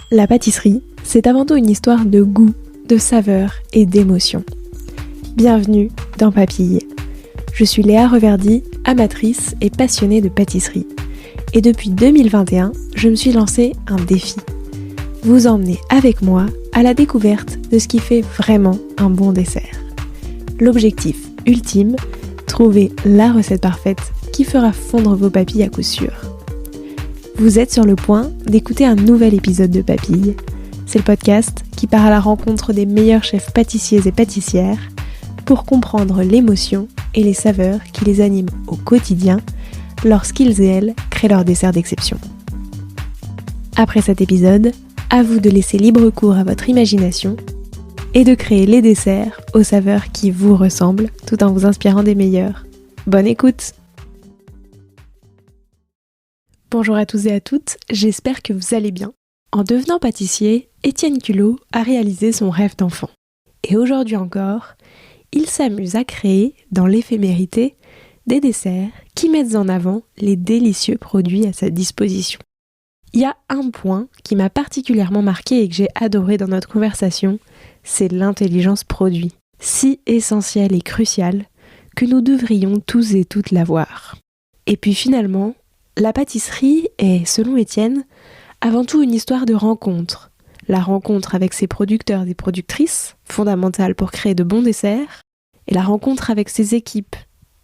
La pâtisserie, c'est avant tout une histoire de goût, de saveur et d'émotion. Bienvenue dans Papille. Je suis Léa Reverdy, amatrice et passionnée de pâtisserie. Et depuis 2021, je me suis lancé un défi. Vous emmener avec moi à la découverte de ce qui fait vraiment un bon dessert. L'objectif ultime, trouver la recette parfaite qui fera fondre vos papilles à coup sûr. Vous êtes sur le point d'écouter un nouvel épisode de Papille. C'est le podcast qui part à la rencontre des meilleurs chefs pâtissiers et pâtissières pour comprendre l'émotion et les saveurs qui les animent au quotidien lorsqu'ils et elles créent leurs desserts d'exception. Après cet épisode, à vous de laisser libre cours à votre imagination et de créer les desserts aux saveurs qui vous ressemblent tout en vous inspirant des meilleurs. Bonne écoute! Bonjour à tous et à toutes, j'espère que vous allez bien. En devenant pâtissier, Étienne Culot a réalisé son rêve d'enfant. Et aujourd'hui encore, il s'amuse à créer, dans l'éphémérité, des desserts qui mettent en avant les délicieux produits à sa disposition. Il y a un point qui m'a particulièrement marqué et que j'ai adoré dans notre conversation, c'est l'intelligence produit, si essentielle et cruciale que nous devrions tous et toutes l'avoir. Et puis finalement, la pâtisserie est, selon Étienne, avant tout une histoire de rencontre. La rencontre avec ses producteurs et productrices, fondamentale pour créer de bons desserts, et la rencontre avec ses équipes.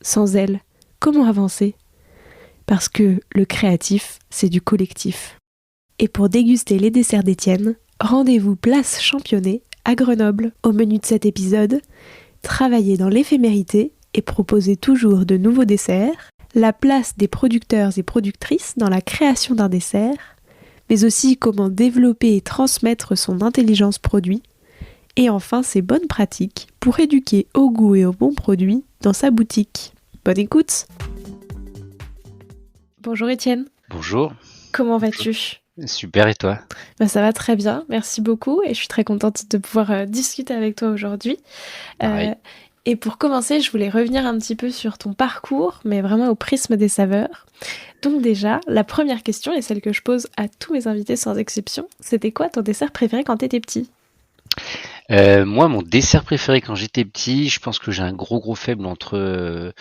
Sans elles, comment avancer ? Parce que le créatif, c'est du collectif. Et pour déguster les desserts d'Étienne, rendez-vous place Championnet à Grenoble. Au menu de cet épisode, travailler dans l'éphémérité et proposer toujours de nouveaux desserts, la place des producteurs et productrices dans la création d'un dessert, mais aussi comment développer et transmettre son intelligence produit, et enfin ses bonnes pratiques pour éduquer au goût et aux bons produits dans sa boutique. Bonne écoute! Bonjour Étienne. Bonjour. Comment vas-tu? Super, et toi? Ça va très bien, merci beaucoup, et je suis très contente de pouvoir discuter avec toi aujourd'hui. Et pour commencer, je voulais revenir un petit peu sur ton parcours, mais vraiment au prisme des saveurs. Donc déjà, la première question, et celle que je pose à tous mes invités sans exception, c'était quoi ton dessert préféré quand t'étais petit? Moi, mon dessert préféré quand j'étais petit, je pense que j'ai un gros faible entre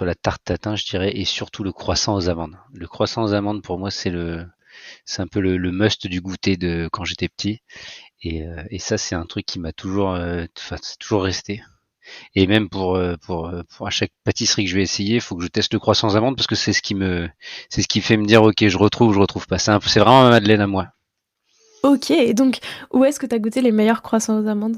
la tarte tatin, je dirais, et surtout le croissant aux amandes. Le croissant aux amandes, pour moi, c'est un peu le must du goûter de quand j'étais petit. Et ça, c'est un truc qui m'a toujours, c'est toujours resté. Et même pour à chaque pâtisserie que je vais essayer, il faut que je teste le croissant aux amandes parce que c'est ce qui fait me dire ok, je retrouve pas. C'est vraiment ma madeleine à moi. Ok, et donc où est-ce que t'as goûté les meilleurs croissants aux amandes?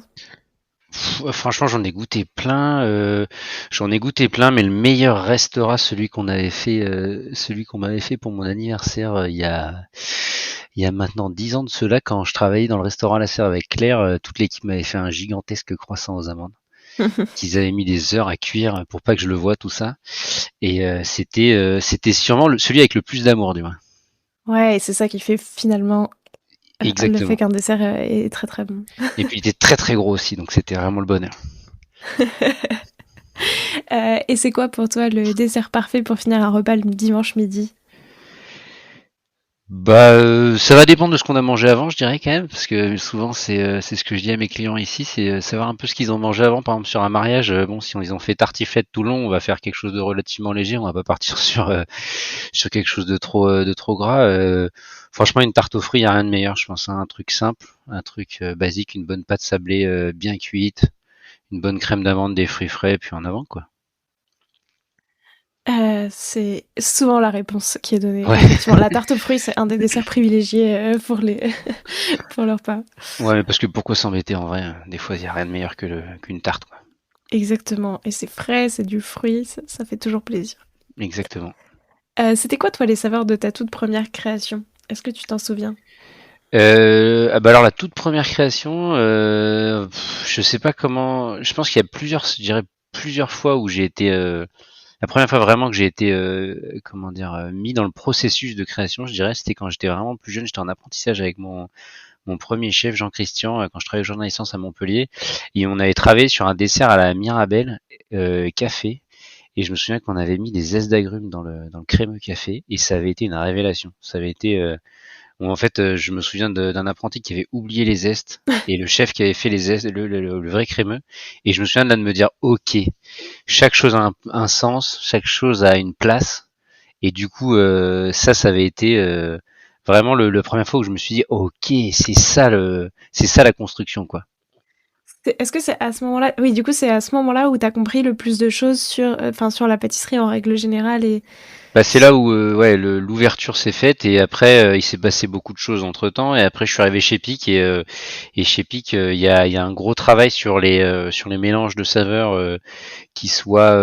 Franchement, j'en ai goûté plein, mais le meilleur restera celui qu'on m'avait fait pour mon anniversaire il y a maintenant 10 ans de cela, quand je travaillais dans le restaurant à la Serre avec Claire. Toute l'équipe m'avait fait un gigantesque croissant aux amandes qu'ils avaient mis des heures à cuire pour pas que je le voie, tout ça. Et c'était sûrement celui avec le plus d'amour, du moins. Ouais, et c'est ça qui fait finalement le fait Exactement. qu'un dessert est très très bon. Et puis il était très très gros aussi, donc c'était vraiment le bonheur. Et c'est quoi pour toi le dessert parfait pour finir un repas le dimanche midi? Ça va dépendre de ce qu'on a mangé avant, je dirais quand même, parce que souvent c'est ce que je dis à mes clients ici, c'est savoir un peu ce qu'ils ont mangé avant. Par exemple, sur un mariage, bon, si ils ont fait tartiflette tout le long, on va faire quelque chose de relativement léger, on va pas partir sur quelque chose de trop gras. Franchement, une tarte aux fruits, y a rien de meilleur, je pense, hein. Un truc simple, un truc basique, une bonne pâte sablée bien cuite, une bonne crème d'amande, des fruits frais, puis en avant, quoi. C'est souvent la réponse qui est donnée. Ouais. Effectivement, la tarte aux fruits, c'est un des desserts privilégiés pour les pour leur repas. Ouais, mais parce que pourquoi s'embêter en vrai? Des fois, il y a rien de meilleur qu'une tarte, quoi. Exactement. Et c'est frais, c'est du fruit, ça fait toujours plaisir. Exactement. C'était quoi, toi, les saveurs de ta toute première création? Est-ce que tu t'en souviens? Alors la toute première création, je sais pas comment. Je pense qu'il y a je dirais plusieurs fois où j'ai été. La première fois vraiment que j'ai été, comment dire, mis dans le processus de création, je dirais, c'était quand j'étais vraiment plus jeune. J'étais en apprentissage avec mon premier chef Jean-Christian, quand je travaillais au journal licence à Montpellier, et on avait travaillé sur un dessert à la Mirabelle, café. Et je me souviens qu'on avait mis des zestes d'agrumes dans le crémeux café, et ça avait été une révélation. Ça avait été où en fait, je me souviens d'un apprenti qui avait oublié les zestes et le chef qui avait fait les zestes, le vrai crémeux. Et je me souviens de là de me dire, ok, chaque chose a un sens, chaque chose a une place. Et du coup, ça avait été vraiment la première fois où je me suis dit, ok, c'est ça la construction, quoi. Est-ce que c'est à ce moment-là, oui, du coup, c'est à ce moment-là où tu as compris le plus de choses sur, enfin, sur la pâtisserie en règle générale et Bah, c'est là où ouais, l'ouverture s'est faite et après il s'est passé beaucoup de choses entre temps et après je suis arrivé chez Pic et chez Pic il y a un gros travail sur les mélanges de saveurs qui soient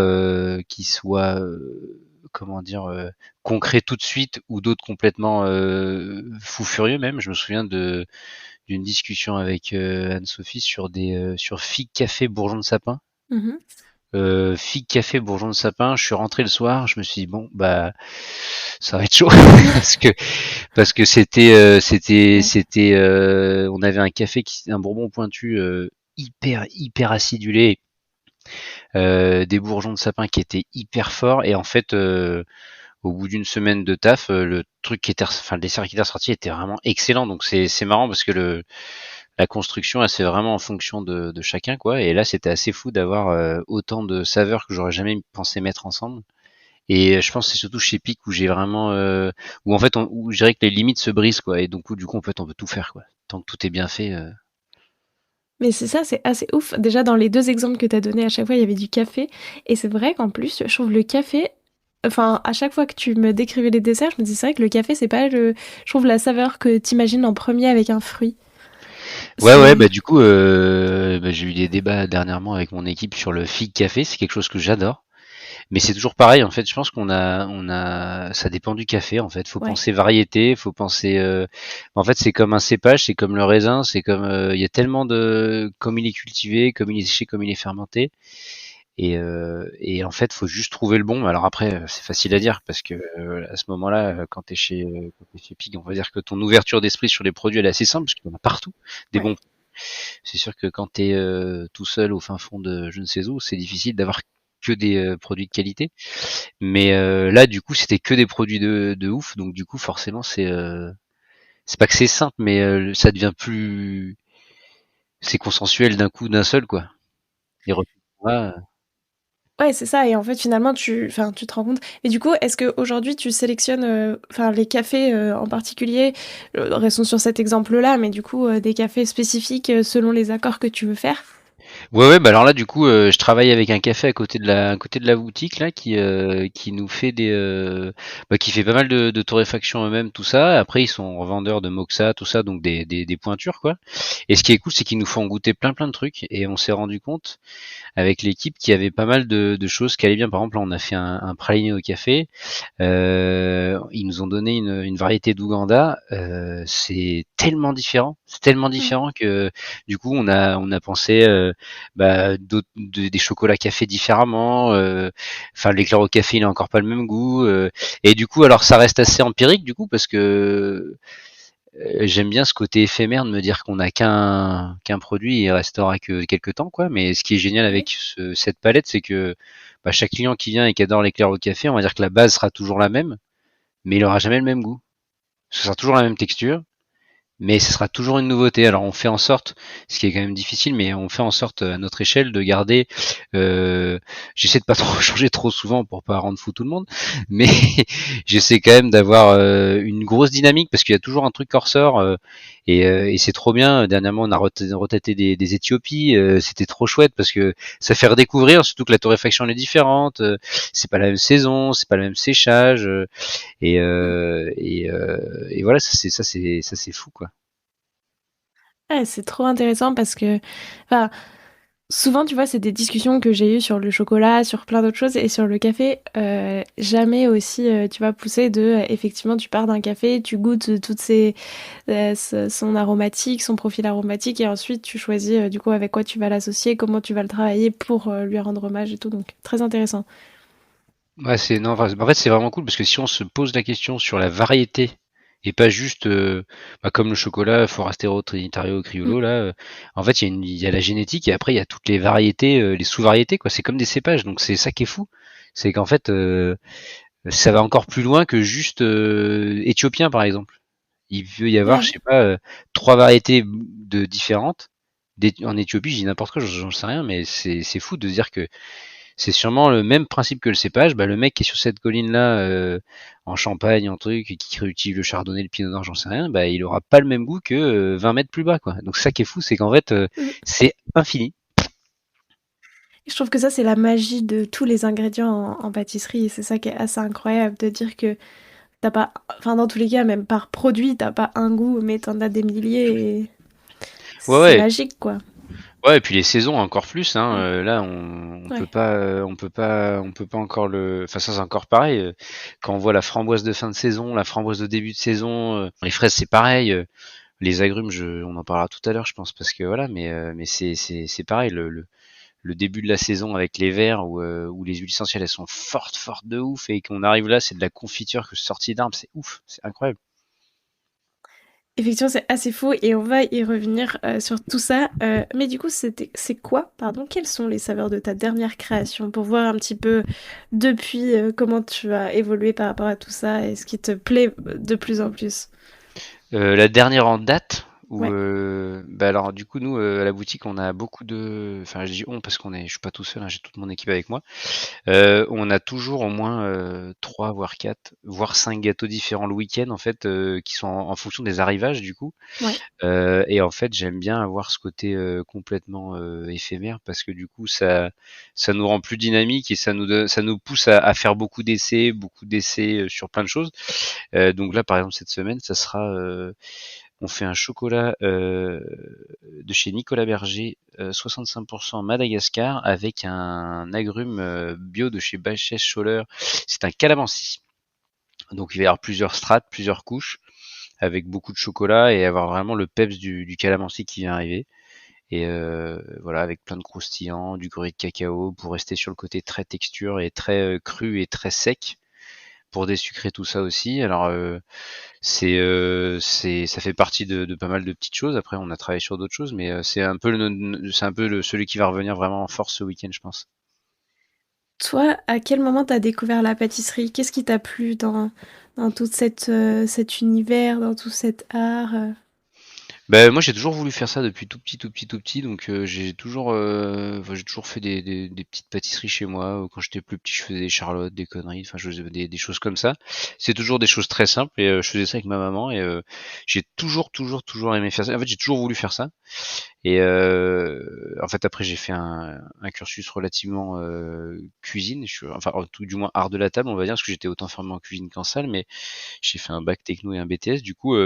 comment dire concrets tout de suite ou d'autres complètement fou furieux même. Je me souviens de d'une discussion avec Anne-Sophie sur figue café bourgeon de sapin. Mhm. Figue café bourgeon de sapin. Je suis rentré le soir, je me suis dit bon bah ça va être chaud parce que Ouais. on avait un café un bourbon pointu hyper acidulé, des bourgeons de sapin qui étaient hyper forts et en fait au bout d'une semaine de taf, le dessert qui était sorti était vraiment excellent. Donc c'est marrant parce que la construction, elle, c'est vraiment en fonction de chacun, quoi. Et là, c'était assez fou d'avoir autant de saveurs que j'aurais jamais pensé mettre ensemble. Et je pense que c'est surtout chez Pic où j'ai vraiment, où en fait, où je dirais que les limites se brisent, quoi. Et donc, du coup, en fait, on peut tout faire, quoi. Tant que tout est bien fait. Mais c'est ça, c'est assez ouf. Déjà, dans les deux exemples que tu as donnés, à chaque fois, il y avait du café. Et c'est vrai qu'en plus, je trouve le café. Enfin, à chaque fois que tu me décrivais les desserts, je me dis, c'est vrai que le café, c'est pas le. Je trouve la saveur que t'imagines en premier avec un fruit. Ouais, C'est. bah du coup, bah, j'ai eu des débats dernièrement avec mon équipe sur le fig café. C'est quelque chose que j'adore. Mais c'est toujours pareil, en fait. Je pense ça dépend du café, en fait. Faut Ouais. penser variété, faut penser. En fait, c'est comme un cépage, c'est comme le raisin, c'est comme. Il y a tellement de, comme il est cultivé, comme il est séché, comme il est fermenté. Et en fait, faut juste trouver le bon. Alors après, c'est facile à dire parce que à ce moment-là, quand t'es chez Pig, on va dire que ton ouverture d'esprit sur les produits elle est assez simple parce qu'il y en a partout des Ouais. bons. C'est sûr que quand t'es tout seul au fin fond de je ne sais où, c'est difficile d'avoir que des produits de qualité. Mais là, du coup, c'était que des produits de ouf. Donc du coup, forcément, c'est pas que c'est simple, mais ça devient plus, c'est consensuel d'un coup, d'un seul quoi. Les retours, Ouais, c'est ça. Et en fait, finalement, enfin, tu te rends compte. Et du coup, est-ce qu'aujourd'hui, tu sélectionnes, enfin, les cafés en particulier, restons sur cet exemple-là, mais du coup, des cafés spécifiques selon les accords que tu veux faire? ouais, bah alors là, du coup, je travaille avec un café à côté de la boutique là, qui nous fait qui fait pas mal de torréfaction eux-mêmes, tout ça. Après, ils sont revendeurs de moxa, tout ça, donc des pointures quoi. Et ce qui est cool, c'est qu'ils nous font goûter plein de trucs. Et on s'est rendu compte avec l'équipe qu'il y avait pas mal de choses qui allaient bien. Par exemple, là, on a fait un praliné au café. Ils nous ont donné une variété d'Ouganda. C'est tellement Mm. différent que du coup on a pensé des chocolats café différemment. Enfin, l'éclair au café il a encore pas le même goût. Et du coup, alors ça reste assez empirique du coup parce que j'aime bien ce côté éphémère de me dire qu'on n'a qu'un produit et il restera que quelques temps quoi. Mais ce qui est génial Ouais. avec cette palette, c'est que chaque client qui vient et qui adore l'éclair au café, on va dire que la base sera toujours la même, mais il aura jamais le même goût. Ce sera toujours la même texture, mais ce sera toujours une nouveauté. Alors on fait en sorte, ce qui est quand même difficile, mais on fait en sorte à notre échelle de garder. Euh, J'essaie de pas trop changer trop souvent pour pas rendre fou tout le monde, mais j'essaie quand même d'avoir une grosse dynamique parce qu'il y a toujours un truc qui ressort et c'est trop bien. Dernièrement, on a retaté des Éthiopies, c'était trop chouette parce que ça fait redécouvrir, surtout que la torréfaction elle est différente, c'est pas la même saison, c'est pas le même séchage. Et voilà, ça c'est fou quoi. Ouais, c'est trop intéressant parce que, enfin, souvent, tu vois, c'est des discussions que j'ai eues sur le chocolat, sur plein d'autres choses, et sur le café, jamais aussi, tu vas pousser effectivement, tu pars d'un café, tu goûtes toutes son aromatique, son profil aromatique, et ensuite tu choisis du coup avec quoi tu vas l'associer, comment tu vas le travailler pour lui rendre hommage et tout, donc très intéressant. Ouais, c'est non, enfin, en fait c'est vraiment cool parce que si on se pose la question sur la variété et pas juste comme le chocolat Forastero, Trinitario, Mm. Criollo là, en fait il y a la génétique et après il y a toutes les variétés, les sous-variétés quoi. C'est comme des cépages, donc c'est ça qui est fou, c'est qu'en fait ça va encore plus loin que juste éthiopien par exemple. Il veut y avoir, je Ouais. sais pas, 3 variétés de différentes. En Éthiopie, je dis n'importe quoi, j'en sais rien, mais c'est fou de se dire que c'est sûrement le même principe que le cépage. Bah, le mec qui est sur cette colline-là, en Champagne, en truc, et qui réutilise le chardonnay, le pinot noir, j'en sais rien, bah, il aura pas le même goût que 20 mètres plus bas, quoi. Donc c'est ça qui est fou, c'est qu'en fait, Mm. c'est infini. Je trouve que ça, c'est la magie de tous les ingrédients en pâtisserie. Et c'est ça qui est assez incroyable de dire que t'as pas. Enfin, dans tous les cas, même par produit, t'as pas un goût, mais t'en as des milliers et Ouais, c'est ouais. magique, quoi. Ouais, et puis les saisons encore plus, hein. Mm. Là, on peut Ouais. pas, on peut pas encore le. Enfin, ça c'est encore pareil. Quand on voit la framboise de fin de saison, la framboise de début de saison, les fraises c'est pareil. Les agrumes, on en parlera tout à l'heure, je pense, parce que voilà, mais c'est pareil. Le début de la saison avec les verres où les huiles essentielles elles sont fortes de ouf et qu'on arrive là, c'est de la confiture que sortie d'arbre, c'est ouf, c'est incroyable. Effectivement, c'est assez faux et on va y revenir sur tout ça. Mais du coup, c'est quoi, pardon, quelles sont les saveurs de ta dernière création pour voir un petit peu depuis comment tu as évolué par rapport à tout ça et ce qui te plaît de plus en plus. La dernière en date, où Ouais. bah alors du coup nous à la boutique on a beaucoup de, enfin je dis on parce je suis pas tout seul, hein, j'ai toute mon équipe avec moi. On a toujours au moins 3 voire 4 voire 5 gâteaux différents le week-end en fait qui sont en fonction des arrivages du coup. Ouais. Et en fait j'aime bien avoir ce côté complètement éphémère parce que du coup ça nous rend plus dynamique et ça nous pousse à faire beaucoup d'essais sur plein de choses. Donc là par exemple cette semaine ça sera on fait un chocolat de chez Nicolas Berger, 65% Madagascar, avec un agrume bio de chez Bacchès Scholler. C'est un calamansi. Donc il va y avoir plusieurs strates, plusieurs couches, avec beaucoup de chocolat et avoir vraiment le peps du calamansi qui vient arriver. Et voilà, avec plein de croustillants, du gruyère de cacao, pour rester sur le côté très texture et très cru et très sec, pour désucrer tout ça aussi. Alors ça fait partie de pas mal de petites choses. Après, on a travaillé sur d'autres choses, mais c'est un peu celui qui va revenir vraiment en force ce week-end, je pense. Toi, à quel moment t'as découvert la pâtisserie? Qu'est-ce qui t'a plu dans tout cet univers, dans tout cet art? Ben moi, j'ai toujours voulu faire ça depuis tout petit. Donc, enfin, j'ai toujours fait des petites pâtisseries chez moi. Quand j'étais plus petit, je faisais des charlottes, des conneries. Enfin, je faisais des choses comme ça. C'est toujours des choses très simples et je faisais ça avec ma maman et j'ai toujours aimé faire ça. En fait, j'ai toujours voulu faire ça. Et en fait, après, j'ai fait un cursus relativement cuisine, enfin, tout du moins art de la table, on va dire, parce que j'étais autant formé en cuisine qu'en salle, mais j'ai fait un bac techno et un BTS. Du coup,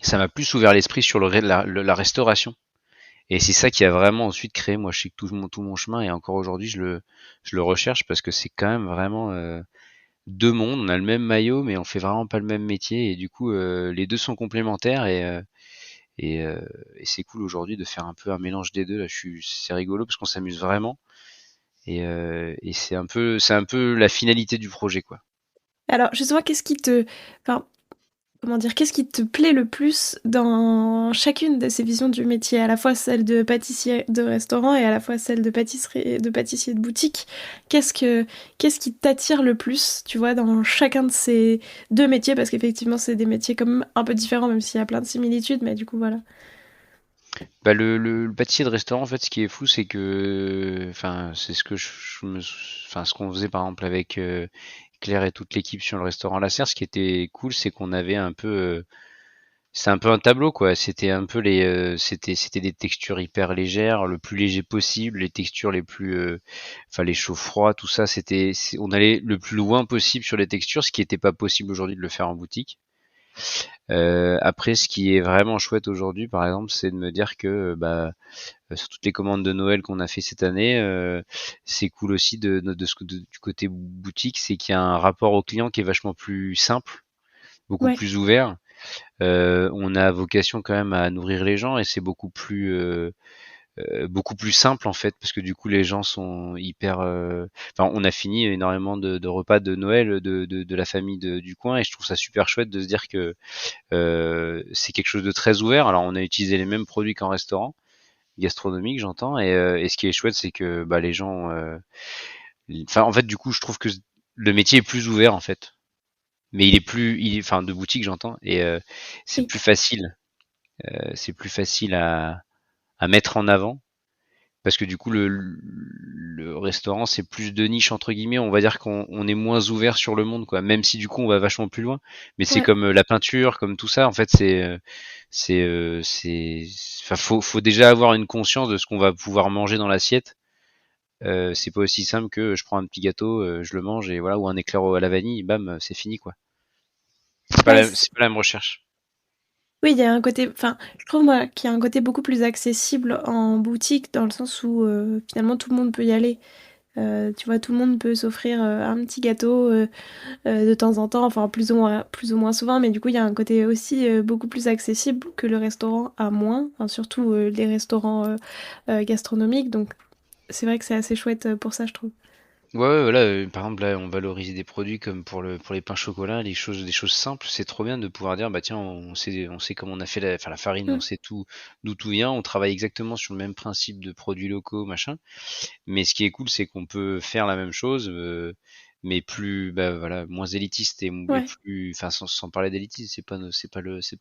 ça m'a plus ouvert l'esprit sur la restauration. Et c'est ça qui a vraiment ensuite créé, moi, je sais que tout mon chemin, et encore aujourd'hui, je le recherche parce que c'est quand même vraiment deux mondes. On a le même maillot, mais on fait vraiment pas le même métier. Et du coup, les deux sont complémentaires et, euh, et c'est cool aujourd'hui de faire un peu un mélange des deux. Là, c'est rigolo parce qu'on s'amuse vraiment et c'est un peu la finalité du projet, quoi. Alors, justement, enfin, comment dire, qu'est-ce qui te plaît le plus dans chacune de ces visions du métier, à la fois celle de pâtissier de restaurant et à la fois celle de de pâtissier de boutique? Qu'est-ce qui t'attire le plus, tu vois, dans chacun de ces deux métiers? Parce qu'effectivement, c'est des métiers quand même un peu différents, même s'il y a plein de similitudes, mais du coup, voilà. Bah le pâtissier de restaurant, en fait, ce qui est fou, c'est que, enfin, c'est ce que enfin, ce qu'on faisait par exemple avec Claire et toute l'équipe sur le restaurant La Serre. Ce qui était cool, c'est qu'on avait un peu, c'est un peu un tableau, quoi. C'était un peu c'était des textures hyper légères, le plus léger possible, les textures les plus, enfin, les chauds froids, tout ça. On allait le plus loin possible sur les textures, ce qui n'était pas possible aujourd'hui de le faire en boutique. Après, ce qui est vraiment chouette aujourd'hui, par exemple, c'est de me dire que bah, sur toutes les commandes de Noël qu'on a fait cette année, c'est cool aussi du côté boutique, c'est qu'il y a un rapport au client qui est vachement plus simple, beaucoup Ouais. plus ouvert. On a vocation quand même à nourrir les gens et c'est beaucoup plus simple en fait parce que du coup les gens sont hyper enfin on a fini énormément de repas de Noël de la famille du coin et je trouve ça super chouette de se dire que c'est quelque chose de très ouvert. Alors on a utilisé les mêmes produits qu'en restaurant gastronomique, j'entends, et ce qui est chouette, c'est que bah, les gens, enfin en fait du coup, je trouve que le métier est plus ouvert en fait. mais enfin de boutique j'entends, et c'est Oui. plus facile, à mettre en avant parce que du coup le restaurant c'est plus de niche entre guillemets, on va dire qu'on est moins ouvert sur le monde quoi, même si du coup on va vachement plus loin, mais c'est Ouais. comme la peinture, comme tout ça en fait enfin faut déjà avoir une conscience de ce qu'on va pouvoir manger dans l'assiette. C'est pas aussi simple que je prends un petit gâteau, je le mange et voilà, ou un éclair à la vanille, bam, c'est fini quoi. Ouais, C'est pas la même recherche. oui, il y a un côté, enfin, je trouve moi qu'il y a un côté beaucoup plus accessible en boutique dans le sens où finalement tout le monde peut y aller. Tu vois, tout le monde peut s'offrir un petit gâteau de temps en temps, enfin plus ou moins souvent, mais du coup il y a un côté aussi beaucoup plus accessible que le restaurant à moins, enfin, surtout les restaurants gastronomiques. Donc c'est vrai que c'est assez chouette pour ça, je trouve. Ouais, ouais, voilà, par exemple, là, on valorise des produits comme pour les pains chocolat, des choses simples. C'est trop bien de pouvoir dire, bah tiens, on sait comment on a fait enfin, la farine, on Mm. sait d'où tout vient, on travaille exactement sur le même principe de produits locaux, machin. Mais ce qui est cool, c'est qu'on peut faire la même chose, mais plus, bah voilà, moins élitiste et Ouais, plus, enfin, sans parler d'élitisme, c'est pas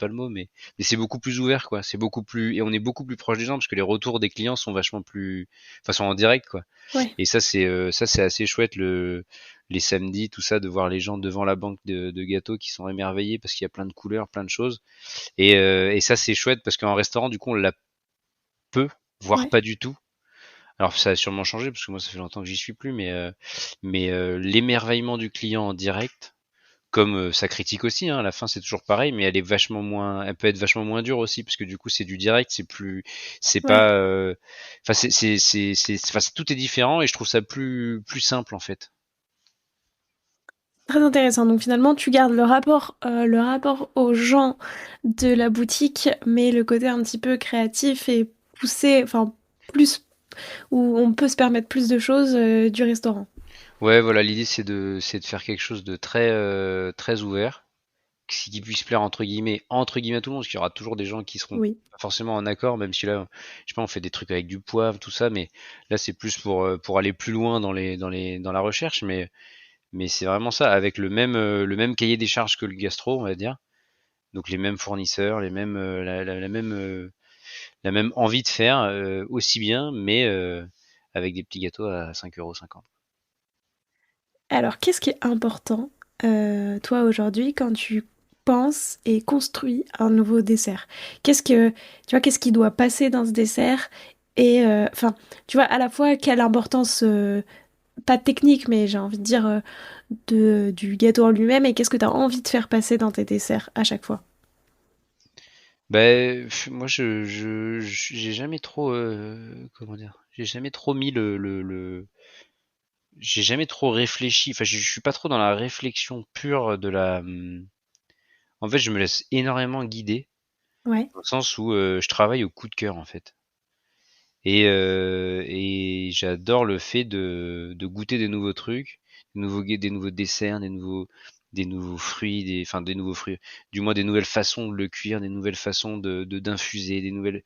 le mot, mais c'est beaucoup plus ouvert, quoi. C'est beaucoup plus, et on est beaucoup plus proche des gens parce que les retours des clients sont vachement plus, enfin, sont en direct, quoi. ouais. Et ça, c'est assez chouette les samedis, tout ça, de voir les gens devant la banque de gâteaux qui sont émerveillés parce qu'il y a plein de couleurs, plein de choses. Et ça, c'est chouette parce qu'en restaurant, du coup, on l'a peu, voire Ouais. pas du tout. Alors ça a sûrement changé parce que moi ça fait longtemps que j'y suis plus, mais l'émerveillement du client en direct, comme ça critique aussi, hein, à la fin c'est toujours pareil, mais elle peut être vachement moins dure aussi parce que du coup c'est du direct, c'est Ouais. pas, enfin enfin tout est différent et je trouve ça plus simple en fait. Très intéressant. Donc finalement, tu gardes le rapport aux gens de la boutique, mais le côté un petit peu créatif et poussé, enfin plus où on peut se permettre plus de choses du restaurant. Ouais, voilà, l'idée c'est de faire quelque chose de très ouvert, qui puisse plaire entre guillemets à tout le monde, parce qu'il y aura toujours des gens qui seront Oui. pas forcément en accord, même si là, je sais pas, on fait des trucs avec du poivre, tout ça, mais là c'est plus pour aller plus loin dans la recherche, mais c'est vraiment ça, avec le même cahier des charges que le gastro, on va dire. Donc les mêmes fournisseurs, les mêmes, la même envie de faire aussi bien, mais avec des petits gâteaux à 5,50 €. Alors, qu'est-ce qui est important, toi, aujourd'hui, quand tu penses et construis un nouveau dessert? Qu'est-ce qui doit passer dans ce dessert? Et enfin, tu vois, à la fois, quelle importance, pas technique, mais j'ai envie de dire du gâteau en lui-même, et qu'est-ce que tu as envie de faire passer dans tes desserts à chaque fois? Ben, moi, j'ai jamais trop, comment dire, j'ai jamais trop réfléchi. Enfin, je suis pas trop dans la réflexion pure de en fait, je me laisse énormément guider, Ouais, dans le sens où je travaille au coup de cœur, en fait. Et j'adore le fait de goûter des nouveaux trucs, des nouveaux desserts, des nouveaux fruits, enfin des nouveaux fruits, du moins des nouvelles façons de le cuire, des nouvelles façons d'infuser, des nouvelles.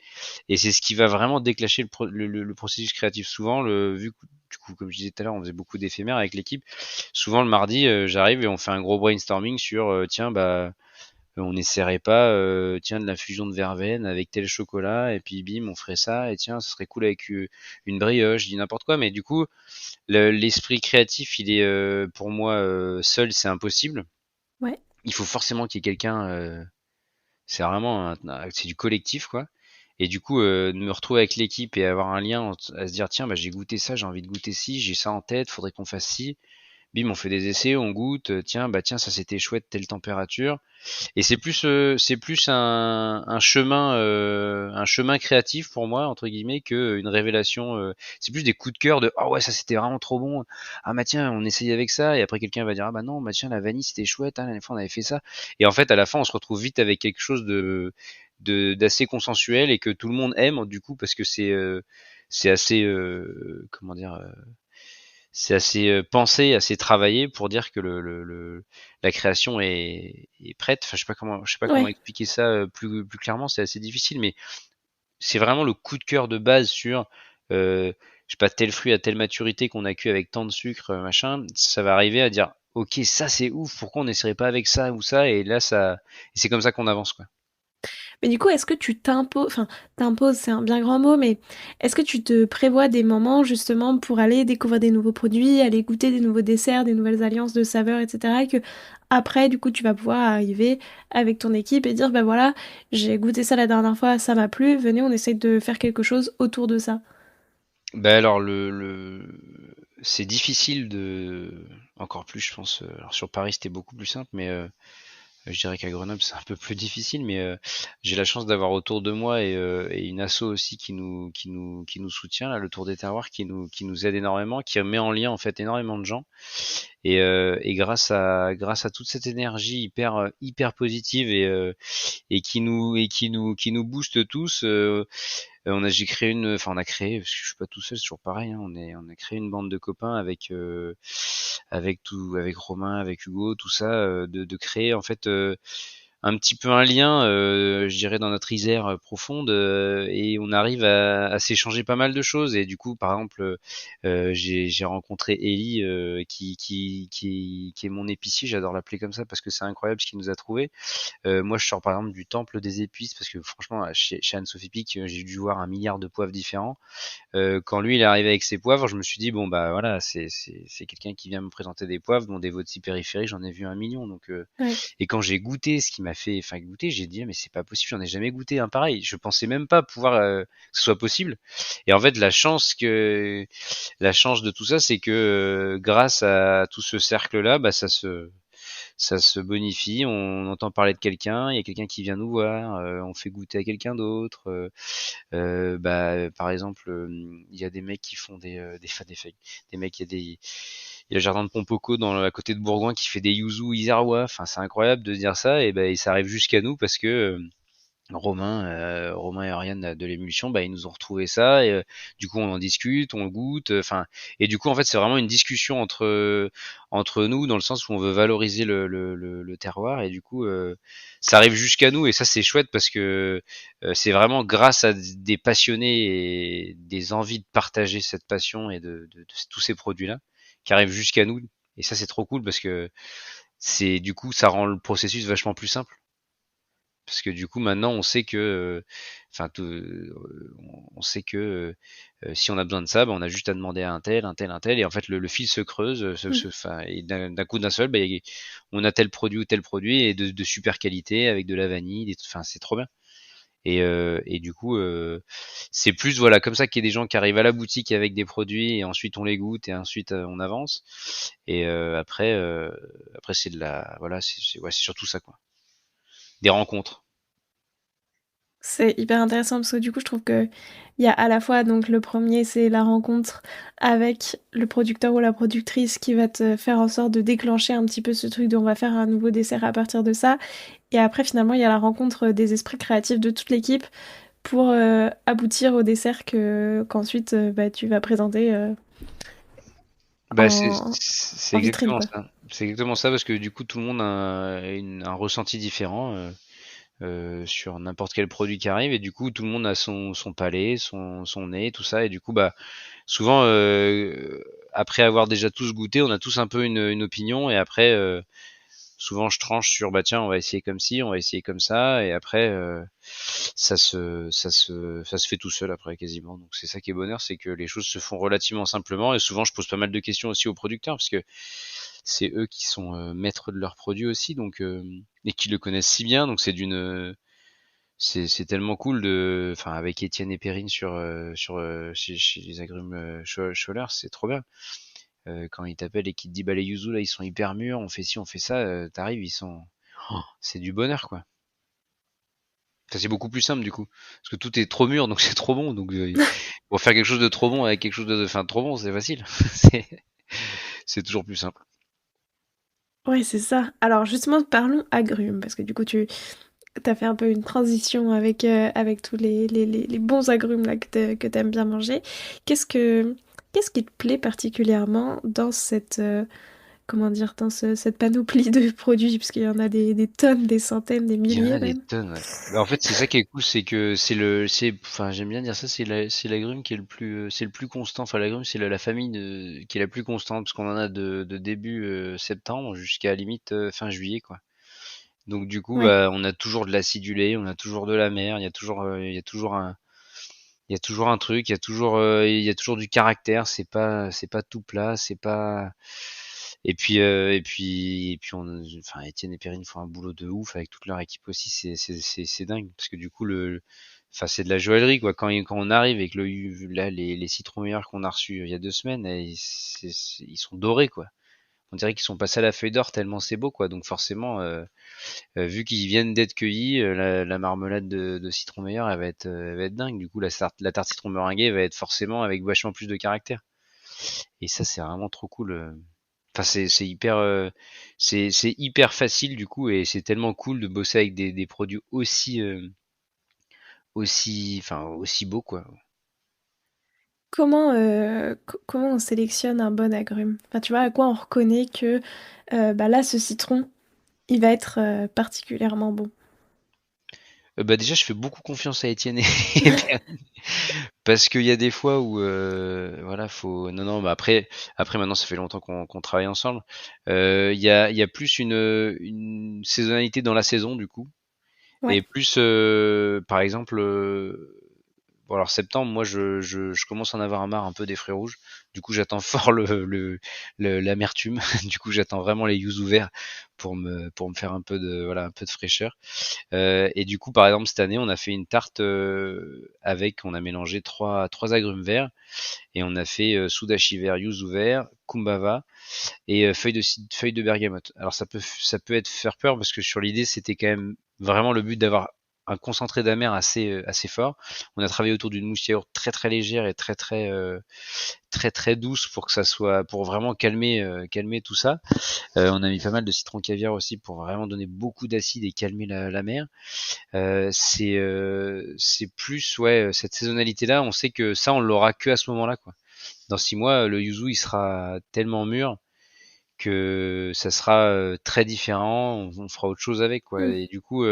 Et c'est ce qui va vraiment déclencher le processus créatif. Souvent, vu que, du coup, comme je disais tout à l'heure, on faisait beaucoup d'éphémères avec l'équipe. Souvent le mardi, j'arrive et on fait un gros brainstorming sur tiens bah on n'essaierait pas, tiens, de la fusion de verveine avec tel chocolat, et puis bim, on ferait ça, et tiens, ça serait cool avec une brioche, je dis n'importe quoi, mais du coup, l'esprit créatif, il est pour moi seul, c'est impossible. ouais, Il faut forcément qu'il y ait quelqu'un, c'est vraiment c'est du collectif, quoi. Et du coup, de me retrouver avec l'équipe et avoir un lien, à se dire, tiens, bah, j'ai goûté ça, j'ai envie de goûter ci, j'ai ça en tête, faudrait qu'on fasse ci. Bim, on fait des essais, on goûte, tiens, bah tiens, ça c'était chouette, telle température. Et c'est plus un chemin créatif pour moi entre guillemets que une révélation. C'est plus des coups de cœur de ah ouais ça c'était vraiment trop bon. Ah bah tiens on essaye avec ça et après quelqu'un va dire ah bah non bah tiens la vanille c'était chouette. Hein, la dernière fois on avait fait ça. Et en fait à la fin on se retrouve vite avec quelque chose de d'assez consensuel et que tout le monde aime du coup parce que c'est assez comment dire c'est assez pensé, assez travaillé pour dire que la création est prête. Enfin, je sais pas comment ouais. expliquer ça plus clairement. C'est assez difficile, mais c'est vraiment le coup de cœur de base sur, je sais pas, tel fruit à telle maturité qu'on a cuit avec tant de sucre, machin. Ça va arriver à dire, ok, ça c'est ouf, pourquoi on n'essaierait pas avec ça ou ça, et là et c'est comme ça qu'on avance, quoi. Mais du coup, est-ce que tu t'imposes, enfin, t'imposes, c'est un bien grand mot, mais est-ce que tu te prévois des moments justement pour aller découvrir des nouveaux produits, aller goûter des nouveaux desserts, des nouvelles alliances de saveurs, etc. Et que après, du coup, tu vas pouvoir arriver avec ton équipe et dire, ben voilà, j'ai goûté ça la dernière fois, ça m'a plu, venez, on essaye de faire quelque chose autour de ça. Ben alors c'est difficile encore plus, je pense. Alors sur Paris c'était beaucoup plus simple, mais je dirais qu'à Grenoble, c'est un peu plus difficile, mais j'ai la chance d'avoir autour de moi et une asso aussi qui nous soutient, là, le Tour des Terroirs, qui nous aide énormément, qui met en lien en fait énormément de gens. Et grâce à toute cette énergie hyper positive et qui nous booste tous, j'ai créé enfin on a créé, parce que je suis pas tout seul, c'est toujours pareil, hein, on a créé une bande de copains avec Romain, avec Hugo, tout ça, de créer en fait un petit peu un lien, je dirais dans notre Isère profonde, et on arrive à s'échanger pas mal de choses. Et du coup, par exemple, j'ai rencontré Ellie, qui est mon épicier. J'adore l'appeler comme ça parce que c'est incroyable ce qu'il nous a trouvé. Moi, je sors par exemple du temple des épices parce que franchement, chez Anne-Sophie Pic, j'ai dû voir un milliard de poivres différents. Quand lui il est arrivé avec ses poivres, je me suis dit bon bah voilà, c'est quelqu'un qui vient me présenter des poivres, bon des Vôtis périphériques, j'en ai vu un million. Donc Ouais. et quand j'ai goûté ce qui m'a fait, enfin goûter, j'ai dit ah, mais c'est pas possible, j'en ai jamais goûté un pareil. Je pensais même pas pouvoir que ce soit possible. Et en fait la chance de tout ça, c'est que grâce à tout ce cercle là, bah ça se bonifie, on entend parler de quelqu'un, il y a quelqu'un qui vient nous voir, on fait goûter à quelqu'un d'autre. Bah, par exemple, il y a des mecs qui font des fakes. Des mecs, il y a le jardin de Pompoko à côté de Bourgoin qui fait des yuzu izawa. Enfin, c'est incroyable de dire ça, et ben, ça arrive jusqu'à nous parce que Romain et Ariane de l'émulsion, bah, ils nous ont retrouvé ça, et du coup on en discute, on le goûte, enfin, et du coup en fait c'est vraiment une discussion entre nous dans le sens où on veut valoriser le terroir, et du coup ça arrive jusqu'à nous, et ça c'est chouette parce que c'est vraiment grâce à des passionnés et des envies de partager cette passion et de tous ces produits-là qui arrivent jusqu'à nous, et ça c'est trop cool parce que c'est du coup ça rend le processus vachement plus simple. Parce que du coup, maintenant, on sait que, enfin, on sait que si on a besoin de ça, bah, on a juste à demander à un tel, un tel, un tel, et en fait, le fil se creuse, enfin, et d'un coup d'un seul, bah, on a tel produit ou tel produit, et de super qualité, avec de la vanille, enfin, c'est trop bien. Et du coup, c'est plus voilà comme ça qu'il y a des gens qui arrivent à la boutique avec des produits, et ensuite on les goûte, et ensuite on avance. Et après c'est voilà, ouais, c'est surtout ça, quoi. Des rencontres. C'est hyper intéressant parce que du coup, je trouve que il y a à la fois donc le premier, c'est la rencontre avec le producteur ou la productrice qui va te faire en sorte de déclencher un petit peu ce truc de on va faire un nouveau dessert à partir de ça. Et après, finalement, il y a la rencontre des esprits créatifs de toute l'équipe pour aboutir au dessert que qu'ensuite bah, tu vas présenter Bah, en, c'est en vitrine, exactement quoi. ça. C'est exactement ça parce que du coup, tout le monde a un ressenti différent sur n'importe quel produit qui arrive, et du coup, tout le monde a son palais, son nez, tout ça, et du coup, bah, souvent, après avoir déjà tous goûté, on a tous un peu une opinion, et après, souvent, je tranche sur bah tiens, on va essayer comme ci, on va essayer comme ça, et après, ça se fait tout seul après quasiment. Donc c'est ça qui est bonheur, c'est que les choses se font relativement simplement, et souvent je pose pas mal de questions aussi aux producteurs parce que c'est eux qui sont maîtres de leurs produits aussi, donc et qui le connaissent si bien, donc c'est tellement cool enfin avec Étienne et Perrine chez les agrumes Scholler, c'est trop bien. Quand ils t'appellent et qu'ils te disent bah les yuzu là ils sont hyper mûrs, on fait ci, on fait ça, t'arrives, c'est du bonheur, quoi. Ça c'est beaucoup plus simple du coup, parce que tout est trop mûr, donc c'est trop bon. Donc pour faire quelque chose de trop bon avec quelque chose enfin trop bon, c'est facile. c'est c'est toujours plus simple. Ouais, c'est ça. Alors justement, parlons agrumes, parce que du coup, tu as fait un peu une transition avec tous les bons agrumes là, que t'aimes bien manger. Qu'est-ce qui te plaît particulièrement dans comment dire, dans cette panoplie de produits, parce qu'il y en a des tonnes, des centaines, des Il y en milliers a des même. tonnes, ouais. Bah, en fait, c'est ça qui est cool, c'est que enfin, j'aime bien dire ça, c'est l'agrume qui est c'est le plus constant. Enfin, l'agrume, c'est la famille qui est la plus constante, parce qu'on en a de début septembre jusqu'à limite fin juillet, quoi. Donc, du coup, Ouais. bah, on a toujours de l'acidulé, on a toujours de la mer, il y a toujours il y a toujours un truc, il y a toujours du caractère. C'est pas tout plat, c'est pas. Et puis, enfin, Étienne et Perrine font un boulot de ouf avec toute leur équipe aussi. C'est dingue parce que du coup, enfin, c'est de la joaillerie quoi. Quand on arrive avec là, les citrons meilleurs qu'on a reçus il y a 2 semaines, ils sont dorés quoi. On dirait qu'ils sont passés à la feuille d'or tellement c'est beau quoi. Donc forcément, vu qu'ils viennent d'être cueillis, la marmelade de citron meilleur, elle va être dingue. Du coup, la tarte citron meringuée va être forcément avec vachement plus de caractère. Et ça, c'est vraiment trop cool. Enfin, c'est hyper, c'est hyper facile du coup, et c'est tellement cool de bosser avec des produits enfin, aussi beaux quoi. Comment on sélectionne un bon agrume? Enfin, tu vois, à quoi on reconnaît que bah là, ce citron, il va être particulièrement bon. Bah déjà, je fais beaucoup confiance à Étienne et Perrine, parce qu'il y a des fois où, voilà, faut. Non, non, bah après maintenant, ça fait longtemps qu'on travaille ensemble. Il y a plus une saisonnalité dans la saison du coup, et Ouais. plus, par exemple. Bon alors septembre, moi je commence à en avoir marre un peu des fruits rouges. Du coup j'attends fort l'amertume. Du coup j'attends vraiment les yuzu verts pour me faire un peu de voilà un peu de fraîcheur. Et du coup par exemple cette année on a fait une tarte on a mélangé trois agrumes verts et on a fait sudachi vert, yuzu vert, kumbava et feuilles de bergamote. Alors ça peut être faire peur parce que sur l'idée c'était quand même vraiment le but d'avoir un concentré d'amer assez fort. On a travaillé autour d'une mousse yaourt très très légère et très très douce pour que ça soit pour vraiment calmer tout ça. On a mis pas mal de citron caviar aussi pour vraiment donner beaucoup d'acide et calmer la mer. C'est plus ouais cette saisonnalité là. On sait que ça on l'aura que à ce moment-là quoi. Dans 6 mois le yuzu il sera tellement mûr que ça sera très différent. On fera autre chose avec quoi. Hmm. Et du coup,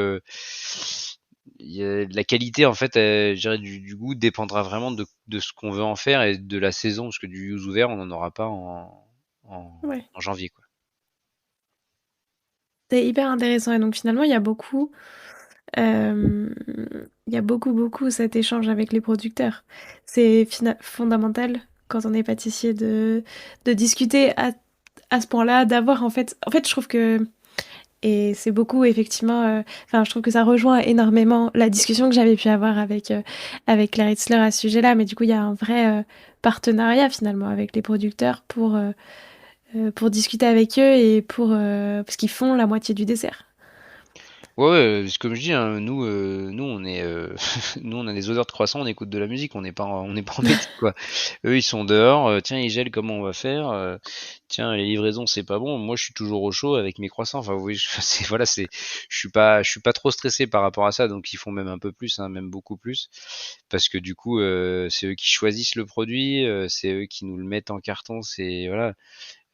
la qualité en fait, je dirais du goût dépendra vraiment de ce qu'on veut en faire et de la saison, parce que du yuzu vert, on n'en aura pas en, Ouais. en janvier quoi. C'est hyper intéressant. Et donc finalement, euh, il y a beaucoup cet échange avec les producteurs. C'est fondamental quand on est pâtissier de discuter à ce point-là, d'avoir en fait, je trouve que, et c'est beaucoup effectivement, enfin, je trouve que ça rejoint énormément la discussion que j'avais pu avoir avec Claire Hitzler à ce sujet-là, mais du coup, il y a un vrai partenariat finalement avec les producteurs pour discuter avec eux et parce qu'ils font la moitié du dessert. Ouais, ouais, c'est comme je dis, hein, nous on est, nous on a des odeurs de croissant, on écoute de la musique, on n'est pas embêtés quoi. Eux ils sont dehors, tiens ils gèlent, comment on va faire? Tiens les livraisons c'est pas bon. Moi je suis toujours au chaud avec mes croissants. Enfin oui, c'est voilà, je suis pas trop stressé par rapport à ça, donc ils font même un peu plus, hein, même beaucoup plus, parce que du coup c'est eux qui choisissent le produit, c'est eux qui nous le mettent en carton, c'est voilà.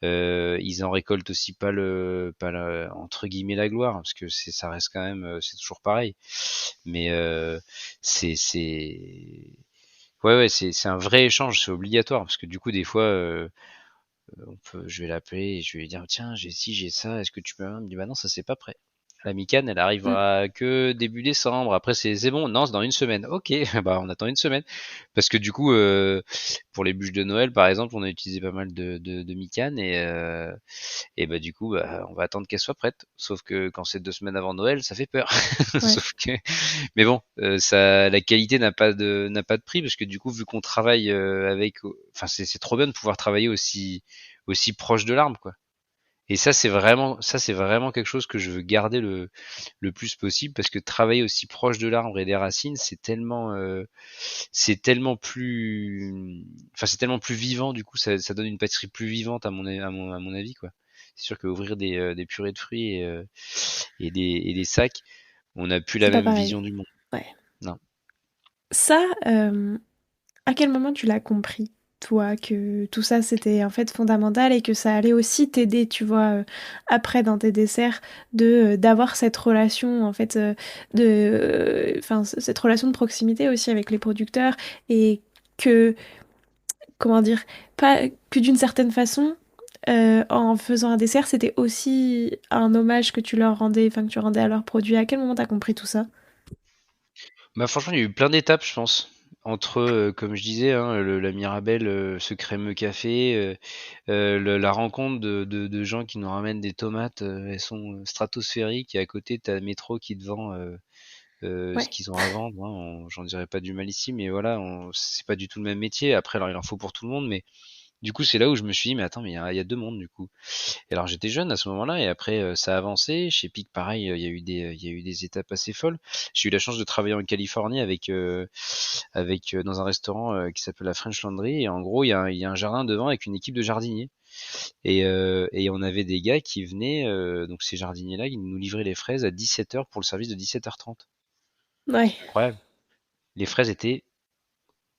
Ils en récoltent aussi entre guillemets la gloire, parce que ça reste quand même, c'est toujours pareil. Mais c'est, ouais, ouais, c'est un vrai échange, c'est obligatoire, parce que du coup, des fois, je vais l'appeler et je vais lui dire, tiens, j'ai ci, j'ai ça, est-ce que tu peux? Il me dit, bah non, ça c'est pas prêt. La micane, elle Mm. arrivera que début décembre. Après, c'est bon. Non, c'est dans une semaine. Ok, bah on attend une semaine. Parce que du coup, pour les bûches de Noël, par exemple, on a utilisé pas mal de micane et bah du coup, bah, on va attendre qu'elle soit prête. Sauf que quand c'est 2 semaines avant Noël, ça fait peur. Ouais. Sauf que, mais bon, la qualité n'a pas de prix parce que du coup, vu qu'on travaille enfin c'est trop bien de pouvoir travailler aussi proche de l'arbre, quoi. Et ça c'est vraiment quelque chose que je veux garder le plus possible parce que travailler aussi proche de l'arbre et des racines, c'est tellement plus, enfin c'est tellement plus vivant. Du coup, ça donne une pâtisserie plus vivante à mon avis, quoi. C'est sûr qu'ouvrir des purées de fruits et des sacs, on n'a plus la C'est pas même pareil. vision du monde. Ouais. Non. Ça, à quel moment tu l'as compris? toi, que tout ça c'était en fait fondamental et que ça allait aussi t'aider, tu vois, après dans tes desserts, d'avoir cette relation en fait, enfin cette relation de proximité aussi avec les producteurs et que, comment dire, pas que d'une certaine façon, en faisant un dessert, c'était aussi un hommage que tu leur rendais, enfin que tu rendais à leurs produits. À quel moment t'as compris tout ça? Bah franchement, il y a eu plein d'étapes, je pense. Entre, comme je disais, hein, la Mirabelle, ce crémeux café, la rencontre de gens qui nous ramènent des tomates, elles sont stratosphériques. Et à côté, t'as Métro qui te vend ce Ouais. qu'ils ont à vendre. Hein. J'en dirais pas du mal ici, mais voilà, c'est pas du tout le même métier. Après, alors il en faut pour tout le monde, mais du coup, c'est là où je me suis dit, mais attends, mais il y a deux mondes du coup. Et alors j'étais jeune à ce moment-là et après ça a avancé. Chez Pic, pareil, il y a eu des étapes assez folles. J'ai eu la chance de travailler en Californie avec dans un restaurant qui s'appelle la French Laundry et en gros il y a un jardin devant avec une équipe de jardiniers et on avait des gars qui venaient donc ces jardiniers-là ils nous livraient les fraises à 17h pour le service de 17h30. Ouais. Incroyable. Les fraises étaient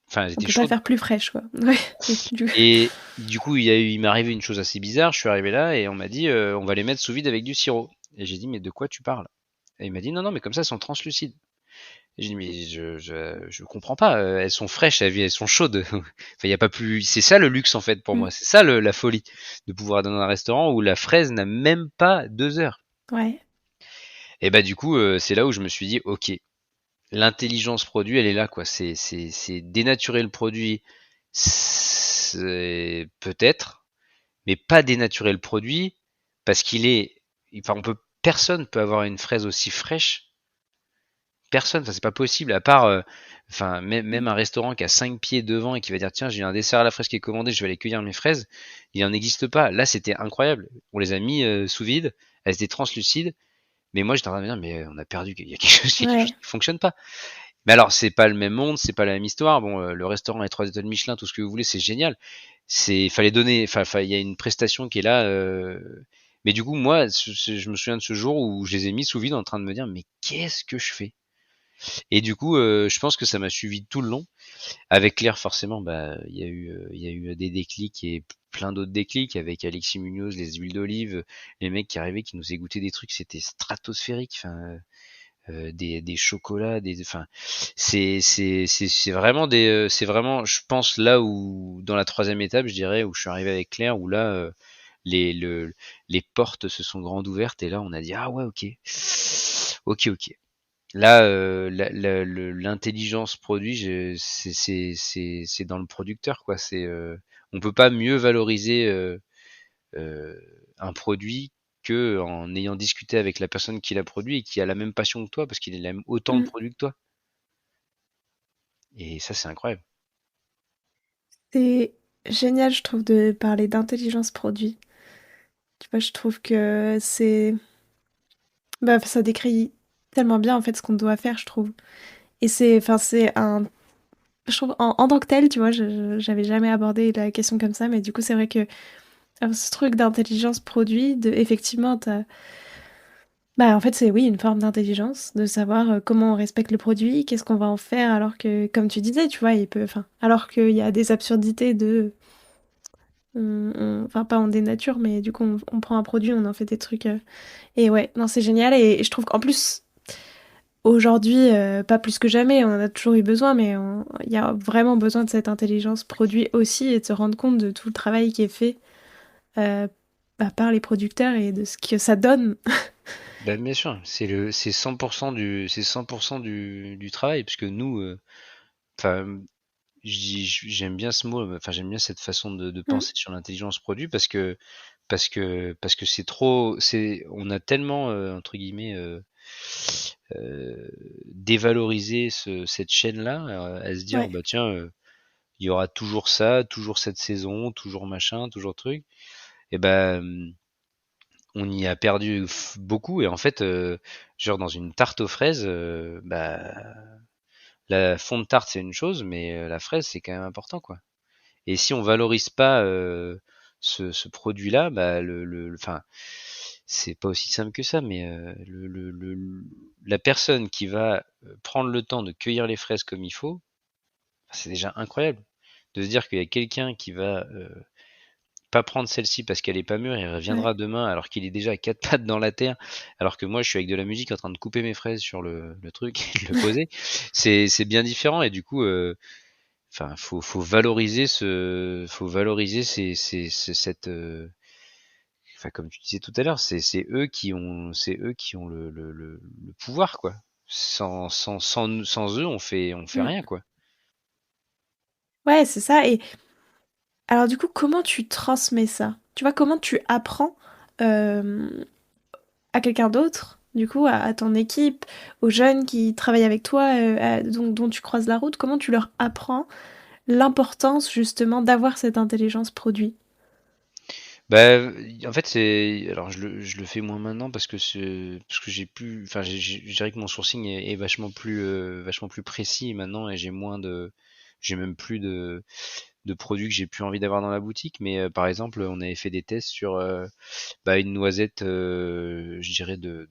enfin elles On étaient peut pas chaudes. faire plus fraîche, quoi. Ouais. Oui, Et du coup, il m'est arrivé une chose assez bizarre. Je suis arrivé là et on m'a dit, on va les mettre sous vide avec du sirop. Et j'ai dit, mais de quoi tu parles? Et il m'a dit, non, non, mais comme ça, elles sont translucides. Et j'ai dit, mais je comprends pas. Elles sont fraîches, elles sont chaudes. Enfin, il y a pas plus. C'est ça le luxe en fait pour Mm. moi. C'est ça la folie de pouvoir aller dans un restaurant où la fraise n'a même pas 2 heures. Ouais. Et bah du coup, c'est là où je me suis dit, ok, l'intelligence produit, elle est là quoi. C'est dénaturer le produit, c'est peut-être. Mais pas dénaturer le produit parce qu'il est, enfin, personne peut avoir une fraise aussi fraîche. Personne, enfin, c'est pas possible. À part, enfin, même Mm. un restaurant qui a 5 pieds devant et qui va dire tiens, j'ai un dessert à la fraise qui est commandé, je vais aller cueillir mes fraises. Il n'en existe pas. Là, c'était incroyable. On les a mis sous vide, elles étaient translucides. Mais moi, j'étais en train de me dire mais on a perdu. Il y a quelque chose Ouais. qui fonctionne pas. Mais alors, c'est pas le même monde, c'est pas la même histoire. Bon, le restaurant est 3 étoiles Michelin, tout ce que vous voulez, c'est génial. Fallait donner, enfin, il y a une prestation qui est là. Mais du coup, moi, je me souviens de ce jour où je les ai mis sous vide en train de me dire, mais qu'est-ce que je fais? Et du coup, je pense que ça m'a suivi tout le long. Avec Claire, forcément, bah, il y a eu des déclics et plein d'autres déclics avec Alexis Munoz, les huiles d'olive, les mecs qui arrivaient, qui nous égouttaient des trucs, c'était stratosphérique. Enfin, des chocolats, enfin, c'est vraiment c'est vraiment, je pense là où dans la troisième étape, je dirais, où je suis arrivé avec Claire, où là les les portes se sont grandes ouvertes et là on a dit ah ouais ok, ok ok. Là, l'intelligence produit, c'est dans le producteur quoi. On peut pas mieux valoriser un produit que en ayant discuté avec la personne qui l'a produit et qui a la même passion que toi parce qu'il aime autant le Mm. produit que toi. Et ça, c'est incroyable. C'est génial, je trouve, de parler d'intelligence produit. Tu vois, je trouve que c'est... Bah, ça décrit tellement bien, en fait, ce qu'on doit faire, je trouve. Et c'est... Enfin, c'est un... Je trouve, en tant que tel, tu vois, j'avais jamais abordé la question comme ça, mais du coup, c'est vrai que ce truc d'intelligence produit, effectivement, bah, en fait, c'est oui, une forme d'intelligence, de savoir comment on respecte le produit, qu'est-ce qu'on va en faire, alors que, comme tu disais, tu vois, il peut, enfin, alors qu'il y a des absurdités de, enfin, pas on dénature, mais du coup, on prend un produit, on en fait des trucs, et ouais, non, c'est génial, et je trouve qu'en plus, aujourd'hui, pas plus que jamais, on en a toujours eu besoin, mais il y a vraiment besoin de cette intelligence produit aussi, et de se rendre compte de tout le travail qui est fait euh, bah, par les producteurs et de ce que ça donne. Ben, bien sûr, c'est 100% du travail, parce que nous, enfin, j'aime bien ce mot, enfin, j'aime bien cette façon de Mm. penser sur l'intelligence produit parce que on a tellement, entre guillemets, dévalorisé cette chaîne-là, à se dire, Ouais. bah tiens, il y aura toujours ça, toujours cette saison, toujours machin, toujours truc. Et ben, on y a perdu beaucoup. Et en fait, genre dans une tarte aux fraises, bah, la fond de tarte c'est une chose, mais la fraise c'est quand même important, quoi. Et si on valorise pas ce produit-là, bah enfin, c'est pas aussi simple que ça, mais la personne qui va prendre le temps de cueillir les fraises comme il faut, c'est déjà incroyable. de se dire qu'il y a quelqu'un qui va pas prendre celle-ci parce qu'elle est pas mûre et elle Ouais. reviendra demain alors qu'il est déjà à quatre pattes dans la terre, alors que moi je suis avec de la musique en train de couper mes fraises sur le truc et de le poser. C'est bien différent et du coup, enfin, faut valoriser cette, enfin, comme tu disais tout à l'heure, c'est eux qui ont le pouvoir, quoi. Sans eux, on fait Mm. rien, quoi. Ouais, c'est ça. Et alors du coup, comment tu transmets ça? Tu vois, comment tu apprends euh, à quelqu'un d'autre, du coup, à ton équipe, aux jeunes qui travaillent avec toi, dont tu croises la route, comment tu leur apprends l'importance justement d'avoir cette intelligence produit? Bah, en fait, alors je le fais moins maintenant parce que enfin, je dirais que mon sourcing est vachement plus précis maintenant et j'ai même plus de produits que j'ai plus envie d'avoir dans la boutique. Mais par exemple, on avait fait des tests sur bah, une noisette, je dirais de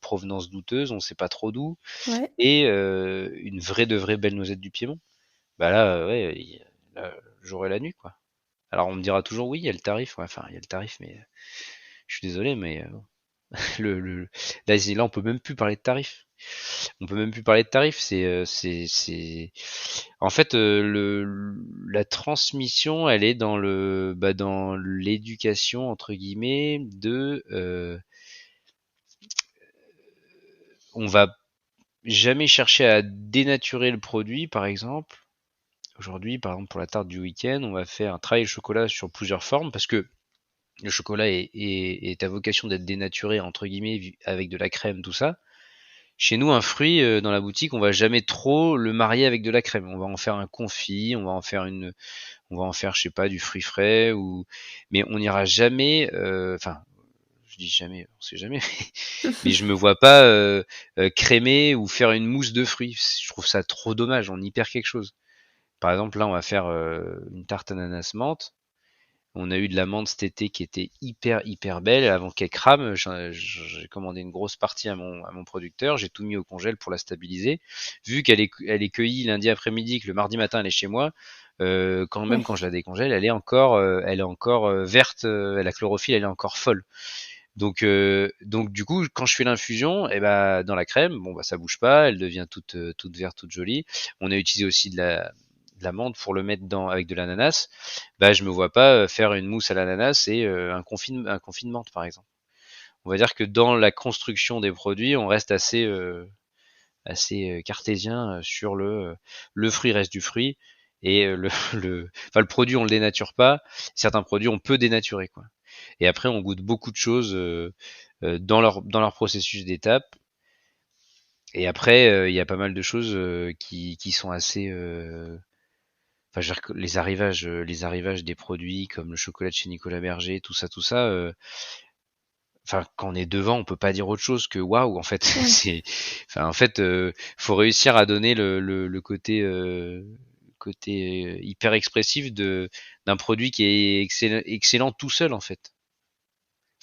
provenance douteuse, on sait pas trop d'où, Ouais. et une vraie de vraie belle noisette du Piémont. Bah là, ouais, là, le jour et la nuit, quoi. Alors on me dira toujours oui, il y a le tarif, ouais, enfin il y a le tarif, mais je suis désolé, mais le là on peut même plus parler de tarif. On peut même plus parler de tarif. C'est en fait la transmission, elle est dans le bah, dans l'éducation entre guillemets de on va jamais chercher à dénaturer le produit, par exemple. Aujourd'hui, par exemple, pour la tarte du week-end, on va faire un travail au chocolat sur plusieurs formes parce que le chocolat est à vocation d'être dénaturé, entre guillemets, avec de la crème, tout ça. Chez nous, un fruit dans la boutique, on va jamais trop le marier avec de la crème. On va en faire un confit, on va en faire, je sais pas, du fruit frais mais on n'ira jamais. Enfin, je dis jamais, on sait jamais, mais je me vois pas crémer ou faire une mousse de fruits. Je trouve ça trop dommage. On y perd quelque chose. Par exemple, là, on va faire une tarte ananas menthe. On a eu de la menthe cet été qui était hyper belle. Avant qu'elle crame, j'ai commandé une grosse partie à mon producteur. J'ai tout mis au congèle pour la stabiliser. Vu elle est cueillie lundi après-midi, que le mardi matin elle est chez moi, Ouais. quand je la décongèle, elle est encore verte. La chlorophylle, elle est encore folle. Donc du coup, quand je fais l'infusion, et ben dans la crème, bon bah ça bouge pas, elle devient toute verte, toute jolie. On a utilisé aussi de la menthe pour le mettre dans avec de l'ananas. Bah je me vois pas faire une mousse à l'ananas et un confit de menthe par exemple. On va dire que dans la construction des produits, on reste assez cartésien sur le fruit reste du fruit et enfin le produit on le dénature pas. Certains produits on peut dénaturer quoi. Et après on goûte beaucoup de choses dans leur processus d'étape. Et après il y a pas mal de choses qui sont assez enfin, je veux dire que les arrivages des produits comme le chocolat de chez Nicolas Berger, tout ça, enfin, quand on est devant, on peut pas dire autre chose que waouh. En fait, Ouais. enfin, en fait, faut réussir à donner le côté hyper expressif d'un produit qui est excellent tout seul, en fait.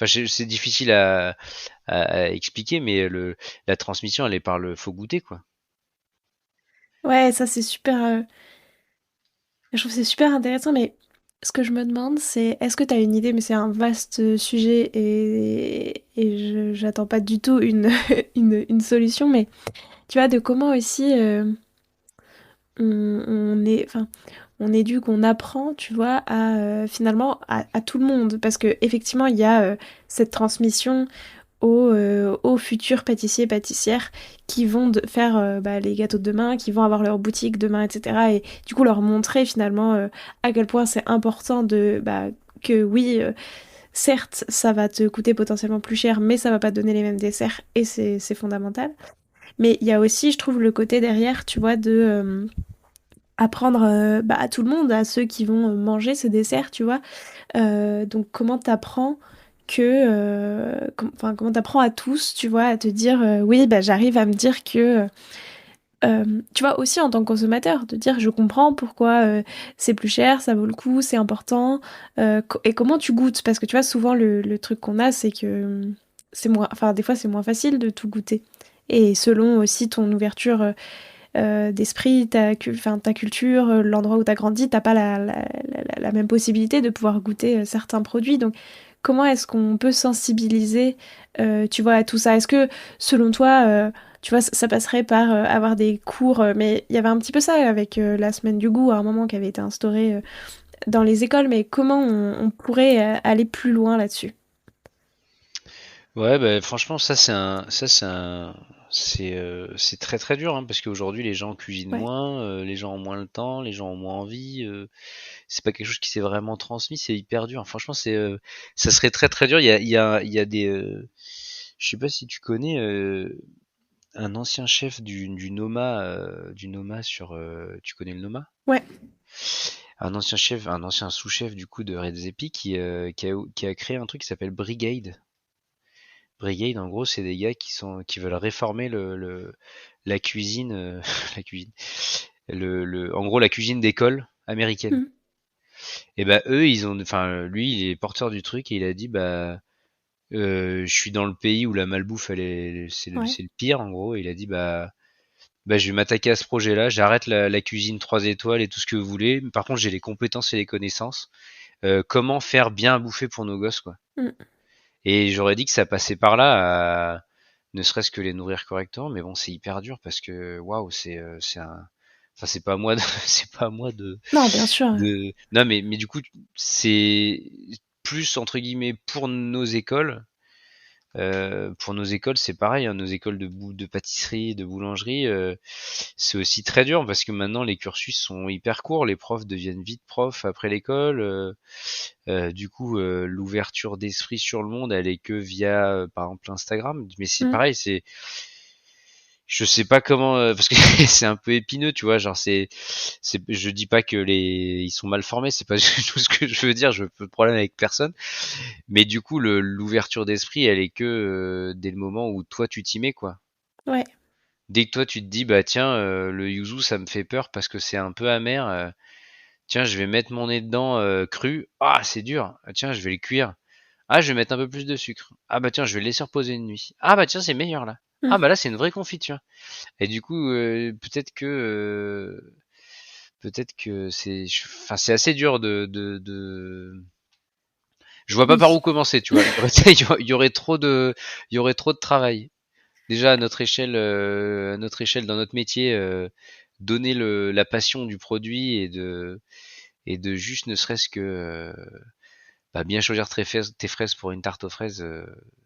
Enfin, c'est difficile à expliquer, mais la transmission, elle est par le, faut goûter, quoi. Ouais, ça c'est super. Je trouve que c'est super intéressant, mais ce que je me demande, c'est est-ce que tu as une idée, mais c'est un vaste sujet et j'attends pas du tout une solution, mais tu vois, de comment aussi enfin, on éduque, on apprend, tu vois, finalement à tout le monde. Parce que effectivement, il y a cette transmission aux futurs pâtissiers, pâtissières qui vont faire bah, les gâteaux de demain, qui vont avoir leur boutique demain, etc. Et du coup, leur montrer finalement à quel point c'est important bah, que oui, certes, ça va te coûter potentiellement plus cher, mais ça va pas te donner les mêmes desserts et c'est fondamental. Mais il y a aussi, je trouve, le côté derrière, tu vois, de apprendre bah, à tout le monde, à ceux qui vont manger ce dessert, tu vois. Donc comment t'apprends enfin, comment t'apprends à tous, tu vois, à te dire oui, bah j'arrive à me dire que tu vois aussi en tant que consommateur, de dire je comprends pourquoi c'est plus cher, ça vaut le coup, c'est important, et comment tu goûtes, parce que tu vois souvent le truc qu'on a, c'est que c'est moins, enfin des fois c'est moins facile de tout goûter, et selon aussi ton ouverture d'esprit, ta culture, l'endroit où tu as grandi, t'as pas la même possibilité de pouvoir goûter certains produits. Donc, comment est-ce qu'on peut sensibiliser, tu vois, à tout ça? Est-ce que, selon toi, tu vois, ça passerait par avoir des cours, mais il y avait un petit peu ça avec la semaine du goût à un moment qui avait été instaurée dans les écoles, mais comment on pourrait aller plus loin là-dessus? Ouais, bah, franchement, c'est très très dur, hein, parce qu'aujourd'hui les gens cuisinent Ouais. moins, les gens ont moins le temps, les gens ont moins envie. C'est pas quelque chose qui s'est vraiment transmis, c'est hyper dur. Franchement, ça serait très très dur. Il y a des, je sais pas si tu connais un ancien chef du Noma sur, tu connais le Noma? Ouais. Un ancien sous-chef du coup de Red Zepi qui a créé un truc qui s'appelle Brigade. Brigade, en gros, c'est des gars qui veulent réformer la cuisine, la cuisine, en gros, la cuisine d'école américaine. Mm. Et bah eux, lui, il est porteur du truc et il a dit bah je suis dans le pays où la malbouffe Ouais. c'est le pire en gros. Et il a dit bah je vais m'attaquer à ce projet-là. J'arrête la cuisine 3 étoiles et tout ce que vous voulez. Mais par contre, j'ai les compétences et les connaissances. Comment faire bien à bouffer pour nos gosses quoi. Mm. Et j'aurais dit que ça passait par là, ne serait-ce que les nourrir correctement, mais bon, c'est hyper dur parce que waouh, enfin c'est pas à moi de, c'est pas à moi Non, bien sûr. non mais du coup c'est plus entre guillemets pour nos écoles, c'est pareil, hein, nos écoles de pâtisserie, de boulangerie, c'est aussi très dur parce que maintenant les cursus sont hyper courts, les profs deviennent vite profs après l'école. Du coup, l'ouverture d'esprit sur le monde, elle est que via, par exemple, Instagram. Mais c'est Mm. pareil, je sais pas comment, parce que c'est un peu épineux, tu vois. Genre, je dis pas que ils sont mal formés, c'est pas du tout ce que je veux dire. Je veux pas de problème avec personne. Mais du coup, l'ouverture d'esprit, elle est que dès le moment où toi tu t'y mets, quoi. Ouais. Dès que toi tu te dis, bah tiens, le yuzu, ça me fait peur parce que c'est un peu amer. Tiens, je vais mettre mon nez dedans cru. Ah, c'est dur. Ah, tiens, je vais le cuire. Ah, je vais mettre un peu plus de sucre. Ah bah tiens, je vais le laisser reposer une nuit. Ah bah tiens, c'est meilleur là. Ah Mm. bah là, c'est une vraie confiture. Et du coup, peut-être que enfin, c'est assez dur je vois pas par Oui. où commencer, tu vois. Il y aurait trop de travail. Déjà à notre échelle, dans notre métier, donner la passion du produit et de juste ne serait-ce que bah, bien choisir tes fraises pour une tarte aux fraises,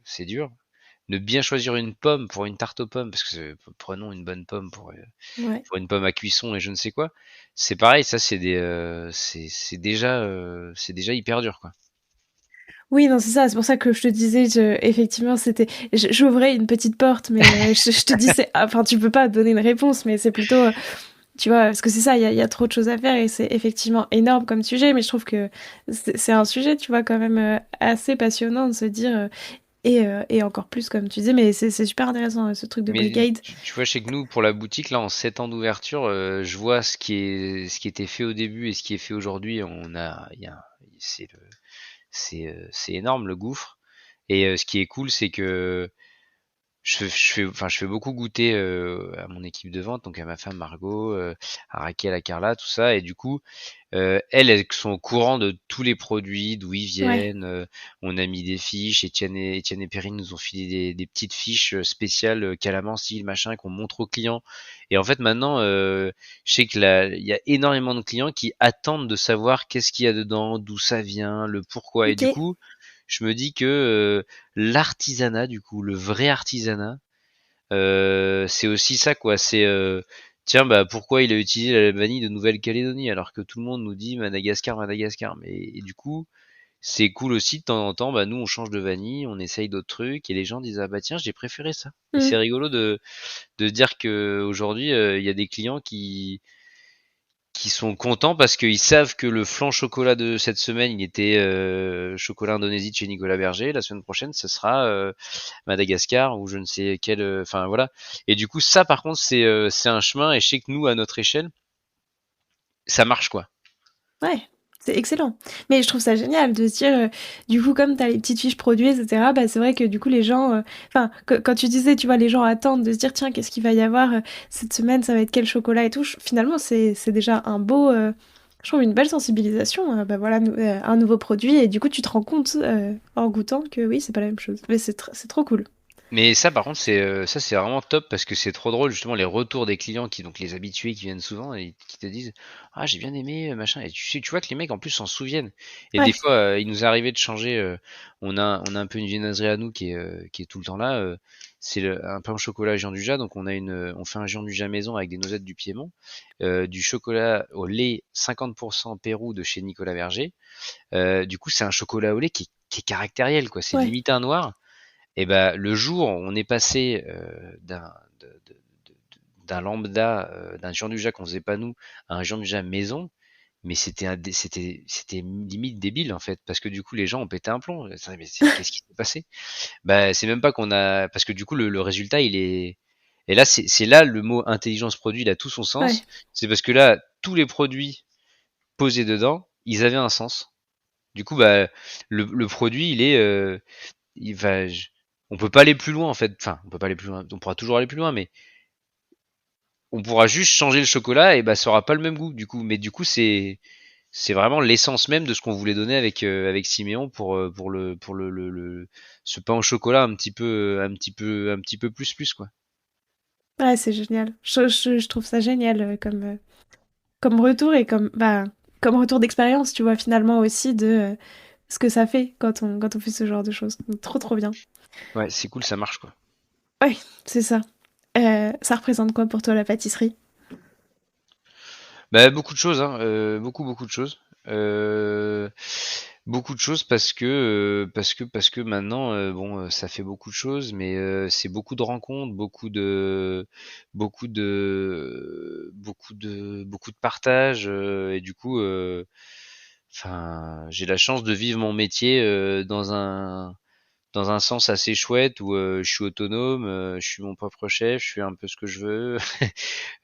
c'est dur. Ne bien choisir une pomme pour une tarte aux pommes, parce que prenons une bonne pomme Ouais. pour une pomme à cuisson et je ne sais quoi. C'est pareil, ça c'est déjà hyper dur quoi. Oui, non, c'est ça, c'est pour ça que je te disais, effectivement, j'ouvrais une petite porte, mais je te dis, enfin, tu peux pas donner une réponse, mais c'est plutôt, tu vois, parce que c'est ça, il y a trop de choses à faire et c'est effectivement énorme comme sujet, mais je trouve que c'est un sujet, tu vois, quand même assez passionnant de se dire, et encore plus, comme tu disais, mais c'est super intéressant, ce truc de Mais brigade. tu vois, chez que nous, pour la boutique, là, en 7 ans d'ouverture, je vois ce qui était fait au début et ce qui est fait aujourd'hui. C'est c'est énorme le gouffre. Et ce qui est cool, c'est que je fais beaucoup goûter à mon équipe de vente, donc à ma femme Margot, à Raquel, à Carla, tout ça. Et du coup, elles sont au courant de tous les produits, d'où ils Ouais, viennent. On a mis des fiches. Étienne et Perrine nous ont filé des petites fiches spéciales calamansi, machin, qu'on montre aux clients. Et en fait, maintenant, je sais que il y a énormément de clients qui attendent de savoir qu'est-ce qu'il y a dedans, d'où ça vient, le pourquoi. Et ok, du coup, je me dis que l'artisanat, du coup, le vrai artisanat, c'est aussi ça, quoi. C'est tiens, bah pourquoi il a utilisé la vanille de Nouvelle-Calédonie alors que tout le monde nous dit Madagascar, Madagascar. Mais et du coup, c'est cool aussi de temps en temps. Bah nous, on change de vanille, on essaye d'autres trucs et les gens disent ah bah tiens, j'ai préféré ça. Et c'est hmm, rigolo de dire que aujourd'hui, il y a des clients qui sont contents parce qu'ils savent que le flan chocolat de cette semaine, il était chocolat Indonésie de chez Nicolas Berger. La semaine prochaine, ce sera Madagascar ou je ne sais quel. Enfin voilà. Et du coup, ça par contre, c'est un chemin. Et je sais que nous, à notre échelle, ça marche quoi. ouais, C'est excellent. Mais je trouve ça génial de se dire, du coup, comme tu as les petites fiches produits, etc., bah, c'est vrai que du coup, les gens, enfin, quand tu disais, tu vois, les gens attendent de se dire, tiens, qu'est-ce qu'il va y avoir cette semaine, ça va être quel chocolat et tout. Finalement, c'est déjà un beau, je trouve une belle sensibilisation. Bah voilà, un nouveau produit et du coup, tu te rends compte en goûtant que oui, c'est pas la même chose. Mais c'est trop cool. Mais ça, par contre, c'est vraiment top parce que c'est trop drôle justement les retours des clients qui donc les habitués qui viennent souvent et qui te disent ah j'ai bien aimé machin et tu vois que les mecs en plus s'en souviennent et des Ouais, fois il nous est arrivé de changer on a un peu une viennoiserie à nous qui est tout le temps là c'est un pain au chocolat Jean Dujat donc on fait un Jean Dujat maison avec des noisettes du Piémont du chocolat au lait 50% Pérou de chez Nicolas Verger du coup c'est un chocolat au lait qui est caractériel quoi c'est ouais. limite un noir et ben le jour où on est passé d'un lambda, d'un Jean Dujat qu'on faisait pas nous, à un Jean Dujat maison, mais c'était limite débile en fait, parce que du coup les gens ont pété un plomb. Mais qu'est-ce qui s'est passé? Bah c'est même pas qu'on a, parce que du coup le résultat il est, et là c'est là le mot intelligence produit il a tout son Ouais. sens. C'est parce que là tous les produits posés dedans, ils avaient un sens. Du coup bah le produit il est il va, on peut pas aller plus loin en fait. Enfin, on peut pas aller plus loin. On pourra toujours aller plus loin, mais on pourra juste changer le chocolat et bah ça aura pas le même goût du coup. Mais du coup c'est vraiment l'essence même de ce qu'on voulait donner avec Siméon pour ce pain au chocolat un petit peu plus quoi. Ouais, c'est génial. Je trouve ça génial comme retour et comme retour d'expérience, tu vois, finalement aussi de ce que ça fait quand on fait ce genre de choses. Donc, trop, trop bien. Ouais, c'est cool, ça marche quoi. Ouais, c'est ça. Ça représente quoi pour toi la pâtisserie? Bah, beaucoup de choses, hein, beaucoup de choses. Beaucoup de choses parce que maintenant bon ça fait beaucoup de choses mais c'est beaucoup de rencontres beaucoup de partage et du coup enfin j'ai la chance de vivre mon métier dans un sens assez chouette où je suis autonome, je suis mon propre chef, je fais un peu ce que je veux.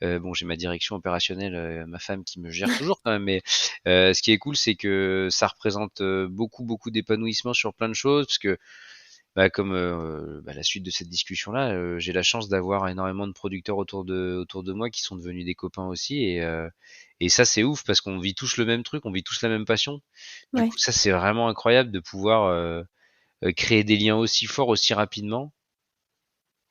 Bon, j'ai ma direction opérationnelle, ma femme qui me gère toujours quand même, mais ce qui est cool, c'est que ça représente beaucoup d'épanouissement sur plein de choses, parce que bah, comme bah, la suite de cette discussion-là, j'ai la chance d'avoir énormément de producteurs autour de moi qui sont devenus des copains aussi, et ça c'est ouf parce qu'on vit tous le même truc, on vit tous la même passion. Du Ouais, coup, ça c'est vraiment incroyable de pouvoir créer des liens aussi forts aussi rapidement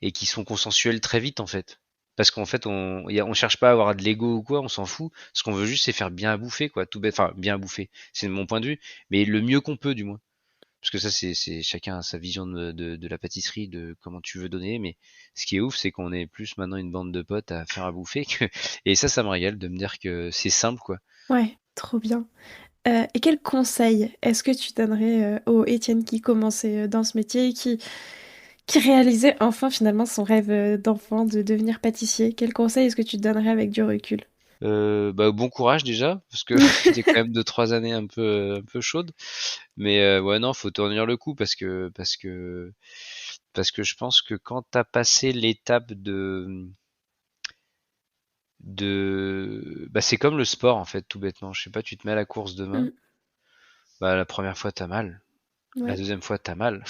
et qui sont consensuels très vite en fait. Parce qu'en fait, on cherche pas à avoir de l'ego ou quoi, on s'en fout. Ce qu'on veut juste, c'est faire bien à bouffer, quoi. Tout bête, enfin, bien à bouffer. C'est mon point de vue, mais le mieux qu'on peut, du moins. Parce que ça, c'est chacun a sa vision de la pâtisserie, de comment tu veux donner. Mais ce qui est ouf, c'est qu'on est plus maintenant une bande de potes à faire à bouffer. Et ça me régale de me dire que c'est simple, quoi. ouais, trop bien. Et quel conseil est-ce que tu donnerais au Étienne qui commençait dans ce métier et qui réalisait enfin finalement son rêve d'enfant de devenir pâtissier? Quel conseil est-ce que tu donnerais avec du recul? Bah, bon courage déjà, parce que c'était quand même 2 3 années un peu chaudes. Mais ouais, non, faut tenir le coup parce que je pense que quand t'as passé l'étape bah c'est comme le sport en fait, tout bêtement. Je sais pas, tu te mets à la course demain, Mm, bah la première fois t'as mal, la ouais, deuxième fois t'as mal,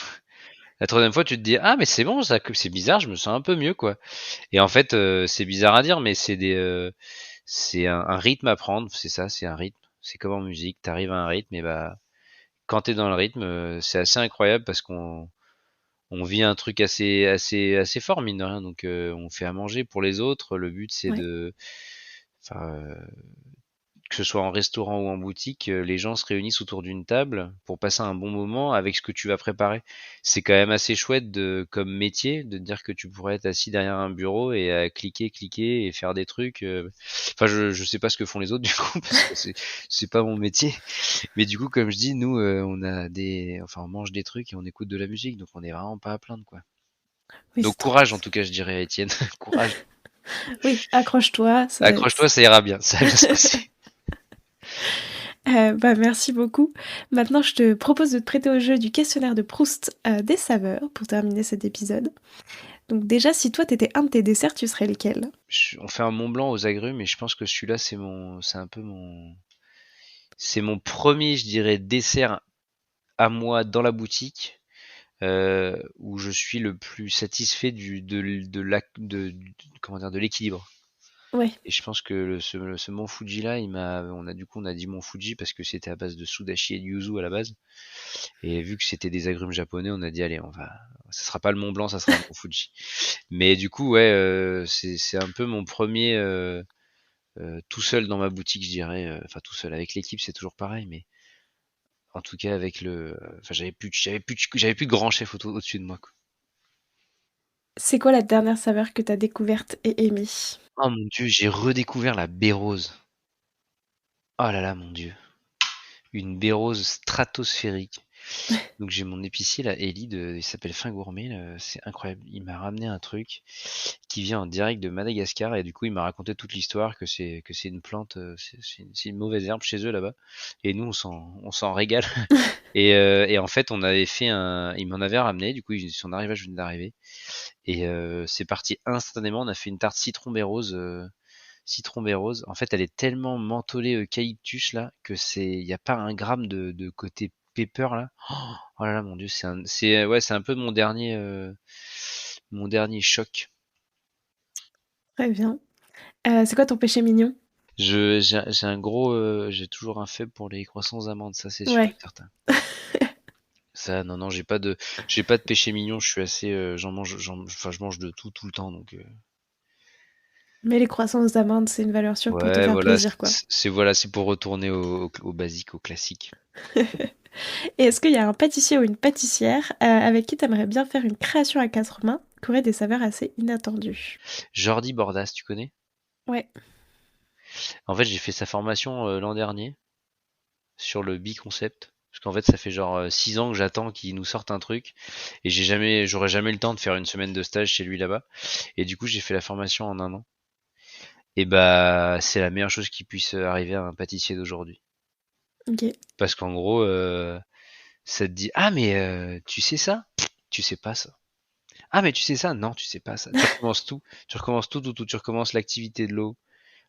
la troisième fois tu te dis ah mais c'est bon ça, c'est bizarre, je me sens un peu mieux quoi. Et en fait c'est bizarre à dire, mais c'est un rythme à prendre, c'est ça, c'est un rythme. C'est comme en musique, t'arrives à un rythme et bah quand t'es dans le rythme, c'est assez incroyable parce qu'on vit un truc assez fort mine de rien. Donc on fait à manger pour les autres. Le but c'est ouais, de, enfin, que ce soit en restaurant ou en boutique, les gens se réunissent autour d'une table pour passer un bon moment avec ce que tu vas préparer. C'est quand même assez chouette comme métier de dire que tu pourrais être assis derrière un bureau et à cliquer et faire des trucs. Enfin, je sais pas ce que font les autres du coup parce que c'est pas mon métier. Mais du coup, comme je dis, nous, on mange des trucs et on écoute de la musique, donc on est vraiment pas à plaindre, quoi. oui, Donc c'est trop courage, en bien. tout cas, je dirais à Étienne. Courage. Oui, accroche-toi. Accroche-toi, ça ira bien. Ça va bien se passer. Bah, merci beaucoup. Maintenant, je te propose de te prêter au jeu du questionnaire de Proust des saveurs pour terminer cet épisode. Donc déjà, si toi t'étais un de tes desserts, tu serais lesquels? On fait un Mont Blanc aux agrumes, mais je pense que celui-là, c'est un peu C'est mon premier, je dirais, dessert à moi dans la boutique où je suis le plus satisfait comment dire, de l'équilibre. Ouais. Et je pense que ce Mont Fuji là, on a dit Mont Fuji parce que c'était à base de sudachi et de yuzu à la base. Et vu que c'était des agrumes japonais, on a dit allez, ça sera pas le Mont Blanc, ça sera le Mont Fuji. Mais du coup, ouais, c'est un peu mon premier tout seul dans ma boutique, je dirais. Enfin, tout seul avec l'équipe, c'est toujours pareil, mais en tout cas avec enfin, j'avais plus de grand chef au-dessus de moi, quoi. C'est quoi la dernière saveur que t'as découverte et aimée? Oh mon dieu, j'ai redécouvert la baie rose. Oh là là, mon dieu. Une baie rose stratosphérique. Donc j'ai mon épicier là, Ellie, il s'appelle Fin Gourmet, là, c'est incroyable. Il m'a ramené un truc qui vient en direct de Madagascar et du coup il m'a raconté toute l'histoire que c'est une plante, c'est une mauvaise herbe chez eux là-bas. Et nous on s'en régale. Et en fait il m'en avait ramené, du coup son arrivage venait d'arriver et c'est parti instantanément. On a fait une tarte citron baie rose. En fait elle est tellement mentholée eucalyptus là que il y a pas un gramme de côté pepper là. Oh là là, mon dieu, ouais, c'est un peu mon dernier choc. Très bien. C'est quoi ton péché mignon? J'ai toujours un faible pour les croissants amandes, ça c'est sûr et Ouais. certain. Ça, non, non, j'ai pas de péché mignon. Je suis assez, enfin, je mange de tout le temps, donc. Mais les croissants aux amandes, c'est une valeur sûre pour te Ouais, faire voilà, plaisir, quoi. c'est pour retourner au basique, au classique. Et est-ce qu'il y a un pâtissier ou une pâtissière avec qui t'aimerais bien faire une création à quatre mains qui aurait des saveurs assez inattendues? Jordi Bordas, tu connais? Ouais. En fait, j'ai fait sa formation l'an dernier sur le B-concept. Parce qu'en fait, ça fait genre 6 ans que j'attends qu'il nous sorte un truc. Et j'aurais jamais le temps de faire une semaine de stage chez lui là-bas. Et du coup, j'ai fait la formation en un an. Et bah, c'est la meilleure chose qui puisse arriver à un pâtissier d'aujourd'hui. Ok. Parce qu'en gros, ça te dit, ah mais tu sais ça? Tu sais pas ça. Ah mais tu sais ça? Non, tu sais pas ça. Tu recommences tout. Tu recommences tout. Tu recommences l'activité de l'eau,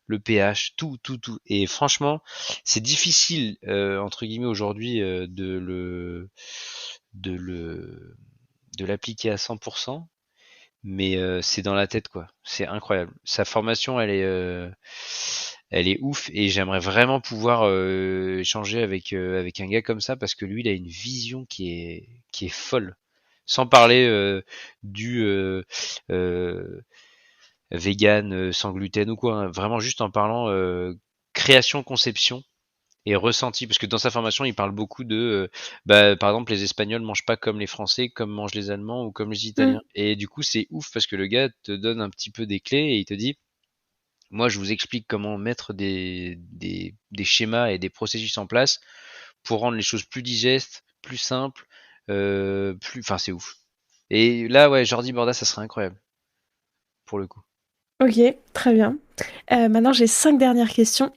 le pH, tout. Et franchement, c'est difficile entre guillemets aujourd'hui de le de l'appliquer à 100%, mais c'est dans la tête quoi. C'est incroyable. Sa formation, elle est ouf et j'aimerais vraiment pouvoir échanger avec un gars comme ça parce que lui, il a une vision qui est folle. Sans parler du vegan, sans gluten ou quoi, hein. Vraiment juste en parlant création, conception et ressenti. Parce que dans sa formation, il parle beaucoup par exemple, les Espagnols mangent pas comme les Français, comme mangent les Allemands ou comme les Hmm. Italiens. Et du coup, c'est ouf parce que le gars te donne un petit peu des clés et il te dit, moi, je vous explique comment mettre des schémas et des processus en place pour rendre les choses plus digestes, plus simples, enfin, c'est ouf. Et là, ouais, Jordi Borda, ça serait incroyable pour le coup. Ok, très bien. Maintenant, j'ai cinq dernières questions.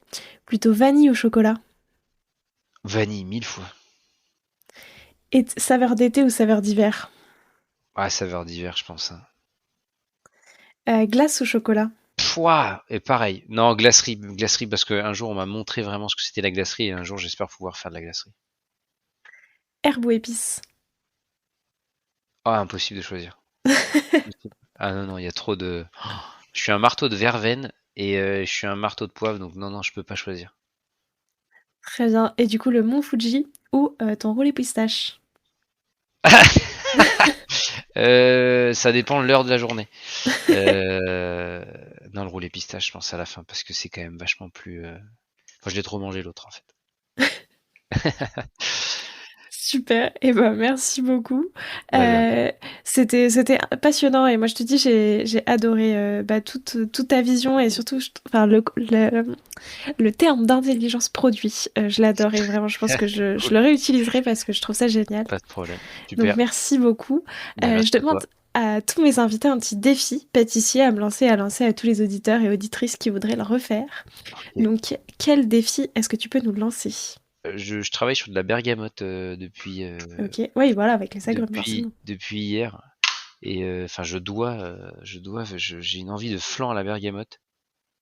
Plutôt vanille ou chocolat? Vanille, 1000 fois. Et saveur d'été ou saveur d'hiver? Ah, saveur d'hiver, je pense, hein. Glace ou chocolat? Pouah, et pareil. Non, glacerie, parce qu'un jour on m'a montré vraiment ce que c'était la glacerie, et un jour j'espère pouvoir faire de la glacerie. Herbe ou épice? Ah, impossible de choisir. Impossible. Ah non, non, il y a trop de. Je suis un marteau de verveine et je suis un marteau de poivre, donc non, non, je peux pas choisir. Très bien. Et du coup, le mont Fuji ou ton roulé pistache? Ça dépend de l'heure de la journée. Euh, Non, le roulé pistache, je pense à la fin, parce que c'est quand même vachement plus. Enfin, je l'ai trop mangé l'autre en fait. Super, et ben merci beaucoup. Bah, de rien. C'était passionnant et moi je te dis j'ai adoré bah, toute ta vision et surtout enfin le terme d'intelligence produit, je l'adore et vraiment je pense que je Cool, le réutiliserai parce que je trouve ça génial. pas de problème. Donc Super. merci beaucoup. Bah, Je merci à demande toi. à tous mes invités un petit défi pâtissier à lancer à tous les auditeurs et auditrices qui voudraient le refaire. Ok. Donc quel défi est-ce que tu peux nous lancer? Je travaille sur de la bergamote Ok, oui voilà avec les agrumes forcément. depuis hier. Et enfin, j'ai une envie de flan à la bergamote.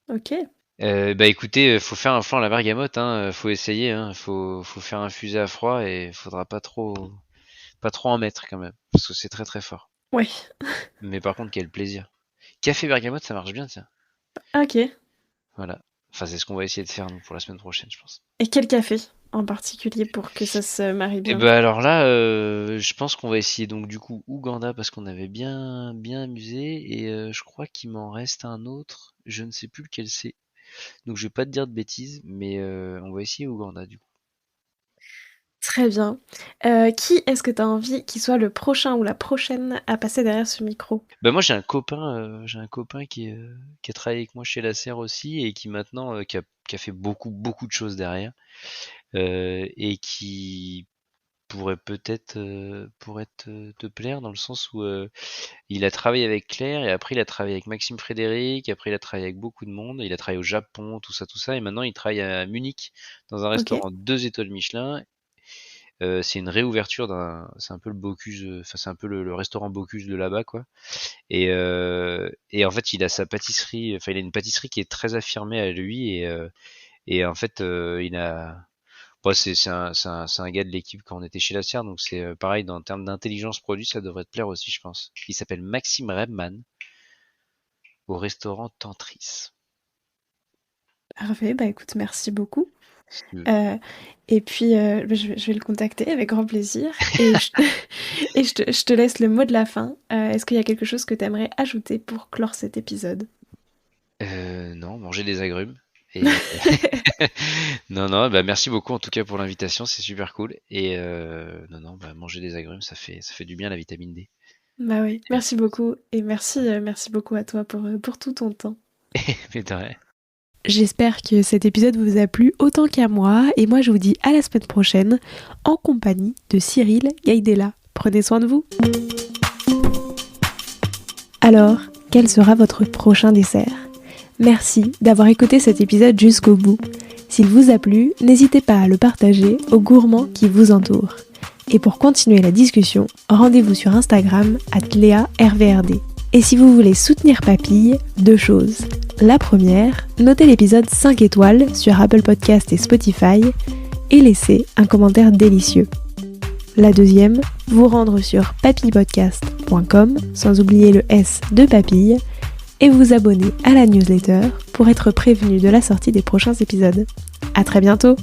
Ok. Bah écoutez, faut faire un flan à la bergamote, hein, faut essayer, hein, faut faire infuser à froid et faudra pas trop en mettre quand même, parce que c'est très très fort. Ouais, Mais par contre, quel plaisir. Café bergamote, ça marche bien, tiens. ok. Voilà. Enfin, c'est ce qu'on va essayer de faire nous pour la semaine prochaine, je pense. Et quel café en particulier pour que ça se marie Et bien? bah alors là, je pense qu'on va essayer donc du coup Ouganda parce qu'on avait bien amusé et je crois qu'il m'en reste un autre, je ne sais plus lequel c'est. Donc je vais pas te dire de bêtises, mais on va essayer Ouganda du coup. Très bien. Qui est-ce que tu as envie qui soit le prochain ou la prochaine à passer derrière ce micro? Bah moi j'ai un copain qui a travaillé avec moi chez la Serre aussi et qui maintenant qui a fait beaucoup de choses derrière et qui pourrait peut-être te plaire dans le sens où il a travaillé avec Claire et après il a travaillé avec Maxime Frédéric, après il a travaillé avec beaucoup de monde, il a travaillé au Japon, tout ça, et maintenant il travaille à Munich dans un Ok, restaurant 2 étoiles Michelin. C'est une réouverture c'est un peu le Bocuse, enfin c'est un peu le restaurant Bocuse de là-bas quoi. Et en fait il a sa pâtisserie, enfin il a une pâtisserie qui est très affirmée à lui et en fait il a bon, c'est un gars de l'équipe quand on était chez la Sierre, donc c'est pareil, dans termes d'intelligence produit, ça devrait te plaire aussi, je pense. Il s'appelle Maxime Rebman, au restaurant Tantris. parfait. Bah écoute, merci beaucoup. Si tu veux. Euh, et puis, bah, je vais le contacter avec grand plaisir. Et je te laisse le mot de la fin. Est-ce qu'il y a quelque chose que tu aimerais ajouter pour clore cet épisode? Non, manger des agrumes. Et non, bah merci beaucoup en tout cas pour l'invitation, c'est super cool. Et non, bah manger des agrumes, ça fait du bien la vitamine D. Bah oui, merci Merci. beaucoup. Et merci beaucoup à toi pour tout ton temps. Mais de rien. J'espère que cet épisode vous a plu autant qu'à moi. Et moi, je vous dis à la semaine prochaine en compagnie de Cyril Gaïdella. Prenez soin de vous. Alors, quel sera votre prochain dessert? Merci d'avoir écouté cet épisode jusqu'au bout. S'il vous a plu, n'hésitez pas à le partager aux gourmands qui vous entourent. Et pour continuer la discussion, rendez-vous sur Instagram @learvrd. Et si vous voulez soutenir Papille, 2 choses. La première, notez l'épisode 5 étoiles sur Apple Podcast et Spotify et laissez un commentaire délicieux. La deuxième, vous rendre sur papillepodcast.com, sans oublier le S de Papille, et vous abonner à la newsletter pour être prévenu de la sortie des prochains épisodes. À très bientôt!